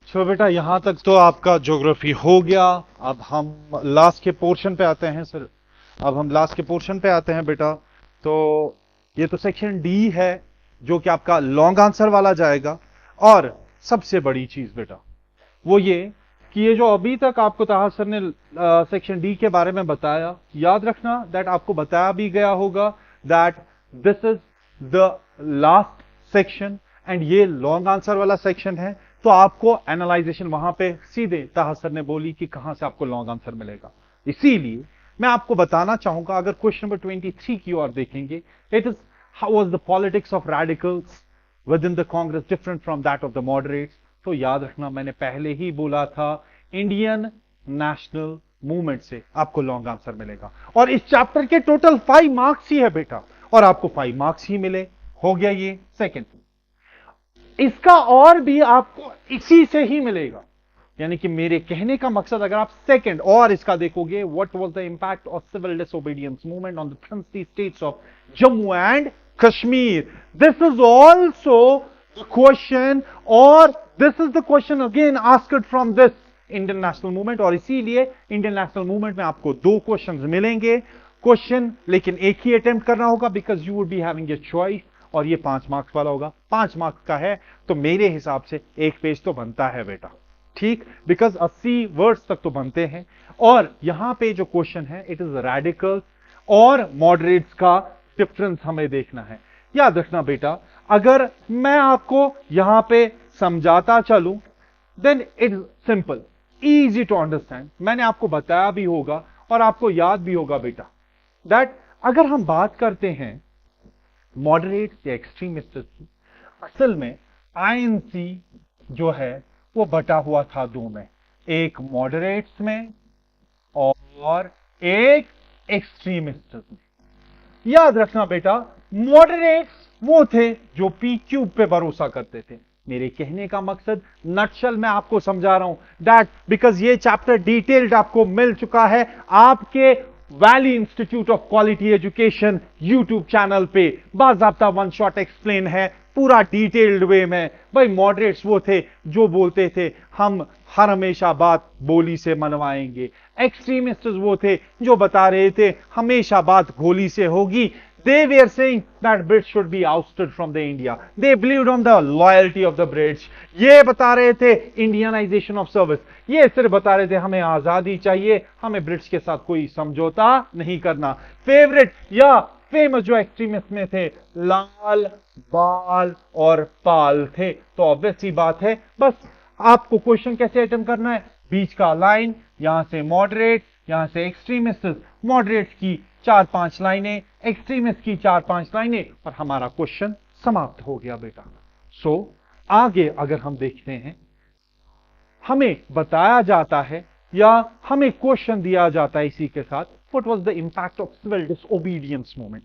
चलो बेटा यहां तक तो आपका ज्योग्राफी हो गया। अब हम लास्ट के पोर्शन पे आते हैं सर, अब हम लास्ट के पोर्शन पे आते हैं बेटा। तो ये तो सेक्शन डी है जो कि आपका लॉन्ग आंसर वाला जाएगा। और सबसे बड़ी चीज बेटा वो ये कि ये जो अभी तक आपको ताहा सर ने सेक्शन डी के बारे में बताया, याद रखना दैट आपको बताया भी गया होगा that this is the last section and ये लॉन्ग आंसर वाला सेक्शन है। तो आपको एनालाइजेशन वहां पे सीधे ताहा सर ने बोली कि कहां से आपको लॉन्ग आंसर मिलेगा। इसीलिए मैं आपको बताना चाहूंगा, अगर क्वेश्चन नंबर 23 की ओर देखेंगे, it is how was the politics of radicals with in the Congress different from that of the moderates? तो याद रखना, मैंने पहले ही बोला था, इंडियन नेशनल मूवमेंट से आपको लॉन्ग आंसर मिलेगा। और इस चैप्टर के टोटल 5 मार्क्स ही है बेटा, और आपको 5 मार्क्स ही मिले। हो गया ये सेकंड। इसका और भी आपको इसी से ही मिलेगा, यानी कि मेरे कहने का मकसद, अगर आप सेकंड और इसका देखोगे, what was the impact of civil disobedience movement on the princely states of Jammu and Kashmir, this is also the question, और this is the question again asked from this Indian national movement. और इसीलिए इंडियन नेशनल मूवमेंट में आपको 2 क्वेश्चंस मिलेंगे, क्वेश्चन लेकिन एक ही अटेम्प्ट करना होगा, because you would be having a choice, और ये 5 मार्क्स वाला होगा। 5 मार्क्स का है तो मेरे हिसाब से 1 पेज तो बनता है बेटा, ठीक, बिकॉज 80 वर्ड्स तक तो बनते हैं। और यहां पे जो क्वेश्चन है, इट इज रेडिकल और मॉडरेट्स का डिफरेंस हमें देखना है। याद रखना बेटा, अगर मैं आपको यहां पे समझाता चलूं, then it is simple, easy to understand. मैंने आपको बताया भी होगा और आपको याद भी होगा बेटा, दैट अगर हम बात करते हैं मॉडरेट्स या एक्सट्रीमिस्ट की, असल में आईएनसी जो है वो बटा हुआ था 2 में, एक मॉडरेट्स में और एक एक्सट्रीमिस्ट में। याद रखना बेटा, मॉडरेट्स वो थे जो पी क्यूब पे भरोसा करते थे। मेरे कहने का मकसद नटशल मैं आपको समझा रहा हूं, दैट बिकॉज ये चैप्टर डिटेल्ड आपको मिल चुका है आपके valley institute of quality education YouTube channel पे, बाज़ाब्ता 1 शॉट एक्सप्लेन है पूरा डिटेल्ड वे में। भाई मॉडरेट्स वो थे जो बोलते थे हम हर हमेशा बात बोली से मनवाएंगे, एक्सट्रीमिस्ट वो थे जो बता रहे थे हमेशा बात गोली से होगी। They were saying that Brits should be ousted from the India. They believed on the loyalty of the British. ये बता रहे थे Indianization of service. ये सिर्फ बता रहे थे हमें आजादी चाहिए, हमें ब्रिटिश के साथ कोई समझौता नहीं करना। फेवरेट या फेमस जो एक्सट्रीमिस्ट में थे, लाल, बाल और पाल थे। तो ऑब्वियस सी बात है, बस आपको क्वेश्चन कैसे अटेम्प्ट करना है, बीच का लाइन, यहां से मॉडरेट, यहां से एक्सट्रीमिस्ट, मॉडरेट की 4-5 लाइनें, एक्सट्रीमिस्ट की 4-5 लाइनें, और हमारा क्वेश्चन समाप्त हो गया बेटा। सो आगे अगर हम देखते हैं, हमें बताया जाता है या हमें क्वेश्चन दिया जाता है इसी के साथ, what was the impact of civil disobedience movement.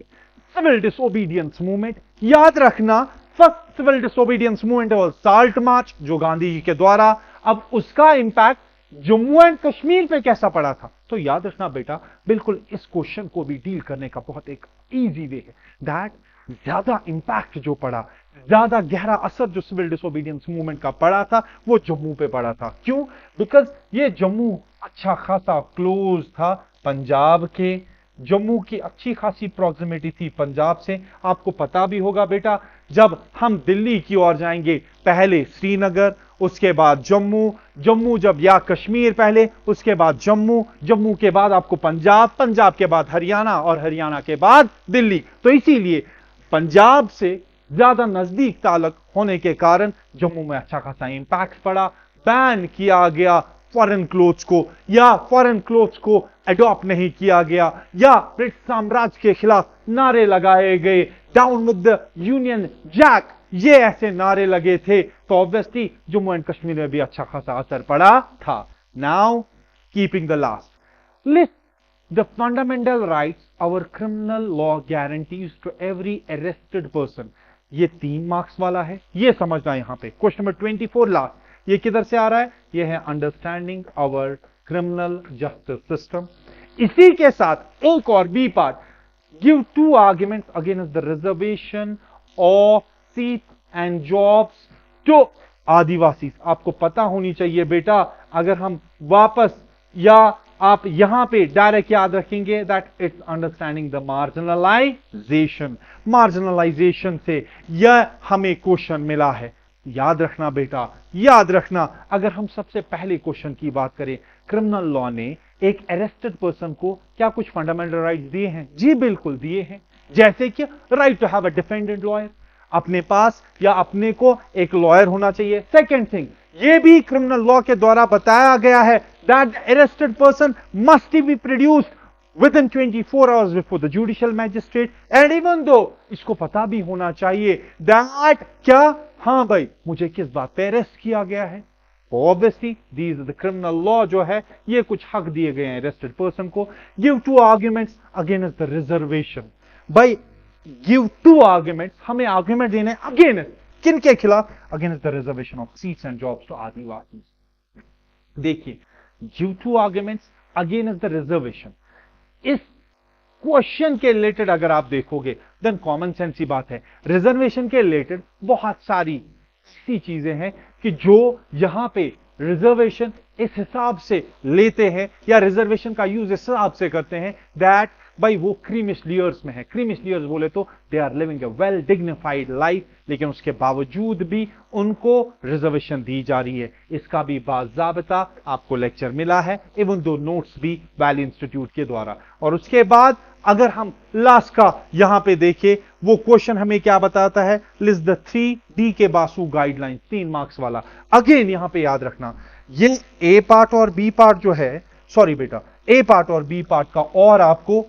Civil disobedience movement, याद रखना first civil disobedience movement was salt march, जो गांधी जी के द्वारा। अब उसका इंपैक्ट जम्मू एंड कश्मीर पे कैसा पड़ा था, तो याद रखना बेटा, बिल्कुल इस क्वेश्चन को भी डील करने का बहुत एक इजी वे है, दैट ज्यादा इंपैक्ट जो पड़ा, ज्यादा गहरा असर जो सिविल डिसोबीडियंस मूवमेंट का पड़ा था, वो जम्मू पे पड़ा था। क्यों? बिकॉज ये जम्मू अच्छा खासा क्लोज था पंजाब के, जम्मू की अच्छी खासी प्रॉक्सिमिटी थी पंजाब से। आपको पता भी होगा बेटा, जब हम दिल्ली की ओर जाएंगे, पहले श्रीनगर, उसके बाद जम्मू, जम्मू जब या कश्मीर पहले, उसके बाद जम्मू, जम्मू के बाद आपको पंजाब, पंजाब के बाद हरियाणा और हरियाणा के बाद दिल्ली। तो इसीलिए पंजाब से ज्यादा नजदीक ताल्लुक होने के कारण जम्मू में अच्छा खासा इंपैक्ट पड़ा। बैन किया गया फॉरेन क्लोथ्स को, या फॉरेन क्लोथ्स को अडॉप्ट नहीं किया गया, या ब्रिटिश साम्राज्य के खिलाफ नारे लगाए गए, down with the union jack, ये ऐसे नारे लगे थे। तो ऑब्वियसली जम्मू एंड कश्मीर में भी अच्छा खासा असर पड़ा था। Now keeping the last list the fundamental rights our criminal law guarantees to every arrested person. ये 3 मार्क्स वाला है, ये समझना यहां पे। क्वेश्चन नंबर 24 लास्ट, ये किधर से आ रहा है? ये है understanding our criminal justice system. इसी के साथ एक और B part, give 2 arguments against the reservation of seat and jobs to adivasi. आपको पता होनी चाहिए बेटा, अगर हम वापस या आप यहां पे डायरेक्ट याद रखेंगे that it's understanding the marginalisation. Marginalisation से यह हमें क्वेश्चन मिला है। याद रखना बेटा, याद रखना, अगर हम सबसे पहले क्वेश्चन की बात करें, क्रिमिनल लॉ ने एक अरेस्टेड पर्सन को क्या कुछ फंडामेंटल राइट्स दिए हैं? जी बिल्कुल दिए हैं, जैसे कि right to have a defendant lawyer, अपने पास या अपने को एक लॉयर होना चाहिए। सेकेंड थिंग, ये भी क्रिमिनल लॉ के द्वारा बताया गया है that arrested person must be produced within 24 hours before the judicial magistrate, and even though इसको पता भी होना चाहिए that क्या, हाँ भाई मुझे किस बात पे अरेस्ट किया गया है। Obviously these are the criminal law जो है, ये कुछ हक दिए गए हैं arrested person को। Give two arguments against the reservation। भाई give two arguments, हमें argument देने against किन के खिलाफ? Against the reservation of seats and jobs to आदिवासी। देखिए, give two arguments against the reservation, इस क्वेश्चन के रिलेटेड अगर आप देखोगे देन कॉमन सेंस की बात है, रिजर्वेशन के रिलेटेड बहुत सारी ऐसी चीजें हैं कि जो यहां पे रिजर्वेशन इस हिसाब से लेते हैं या रिजर्वेशन का यूज इस हिसाब से करते हैं दैट भाई वो क्रीमिश लेयर्स में है। क्रीमिश लेयर्स बोले तो they are living a well dignified life, लेकिन उसके बावजूद भी उनको रिजर्वेशन दी जा रही है। इसका भी बाज़ाब्ता आपको लेक्चर मिला है, इवन दो नोट्स भी वैली इंस्टीट्यूट के द्वारा। और उसके बाद अगर हम लास्ट का यहां पे देखें, वो क्वेश्चन हमें क्या बताता है, लिस्ट द 3D के बासु गाइडलाइन, 3 मार्क्स वाला। अगेन यहां पे याद रखना, ये ए पार्ट और बी पार्ट जो है, सॉरी बेटा, ए पार्ट और बी पार्ट का और आपको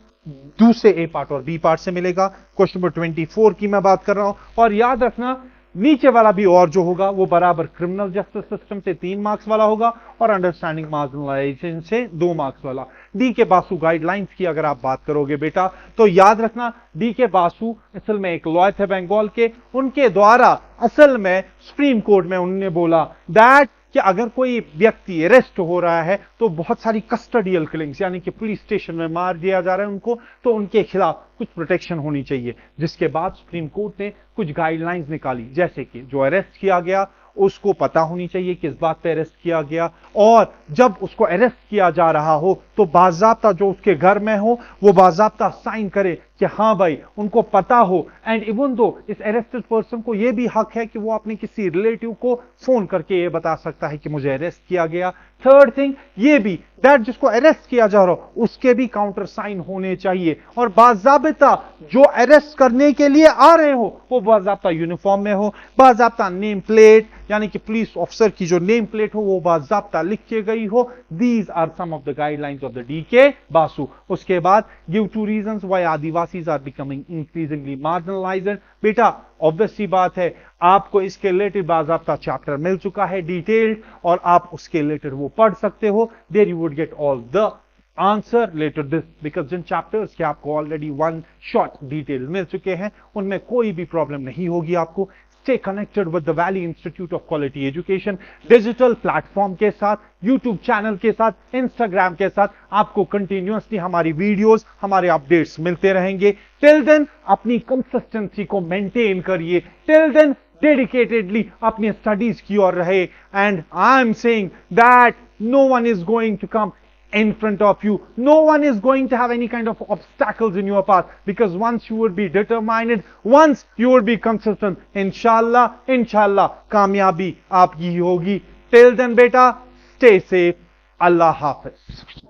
दूसरे ए पार्ट और बी पार्ट से मिलेगा। क्वेश्चन नंबर 24 की मैं बात कर रहा हूं। और याद रखना नीचे वाला भी और जो होगा वो बराबर क्रिमिनल जस्टिस सिस्टम से 3 मार्क्स वाला होगा और अंडरस्टैंडिंग मार्जिनलाइजेशन से 2 मार्क्स वाला। डी के बासु गाइडलाइंस की अगर आप बात करोगे बेटा तो याद रखना डी के बासु असल में एक लॉयर थे बंगाल के, उनके द्वारा असल में सुप्रीम कोर्ट में उन्होंने बोला दैट कि अगर कोई व्यक्ति अरेस्ट हो रहा है तो बहुत सारी कस्टडियल किलिंग्स यानी कि पुलिस स्टेशन में मार दिया जा रहा है उनको, तो उनके खिलाफ कुछ प्रोटेक्शन होनी चाहिए। जिसके बाद सुप्रीम कोर्ट ने कुछ गाइडलाइंस निकाली, जैसे कि जो अरेस्ट किया गया उसको पता होनी चाहिए किस बात पे अरेस्ट किया गया, और जब उसको अरेस्ट किया जा रहा हो तो बाज़ाब्ता जो उसके घर में हो वो बाज़ाब्ता साइन करे कि हाँ भाई उनको पता हो। एंड इवन दो इस अरेस्टेड पर्सन को ये भी हक है कि वो अपने किसी रिलेटिव को फोन करके ये बता सकता है कि मुझे अरेस्ट किया गया। थर्ड थिंग ये भी दैट जिसको अरेस्ट किया जा रहा हो उसके भी काउंटर साइन होने चाहिए, और बाज़ाब्ता जो अरेस्ट करने के लिए आ रहे हो वो बाज़ाब्ता यूनिफॉर्म में हो, बाज़ाब्ता नेम प्लेट यानी कि पुलिस ऑफिसर की जो नेम प्लेट हो वो बाज़ाब्ता लिख के गई हो। These are some of the guidelines of the D K Basu. उसके बाद give 2 reasons why Adivasis are becoming increasingly marginalised. बेटा ऑब्वियस सी बात है आपको इसके रिलेटेड बाज़ाब्ता चैप्टर मिल चुका है डिटेल्ड, और आप उसके रिलेटेड वो पढ़ सकते हो। There you would get all the answer related this, because जिन चैप्टर्स के आपको ऑलरेडी 1 शॉट डिटेल मिल चुके हैं उनमें कोई भी प्रॉब्लम नहीं होगी आपको। Stay connected with the Valley Institute of Quality Education digital platform के साथ, YouTube चैनल के साथ, Instagram के साथ आपको कंटिन्यूअसली हमारी वीडियोस, हमारे अपडेट्स मिलते रहेंगे। टिल देन अपनी कंसिस्टेंसी को मेंटेन करिए, टिल देन डेडिकेटेडली अपनी स्टडीज की ओर रहे। And I am saying that no one is going to come in front of you. No one is going to have any kind of obstacles in your path, because once you will be determined, once you will be consistent, inshallah कामयाबी आपकी होगी। Till then बेटा stay safe. Allah Hafiz.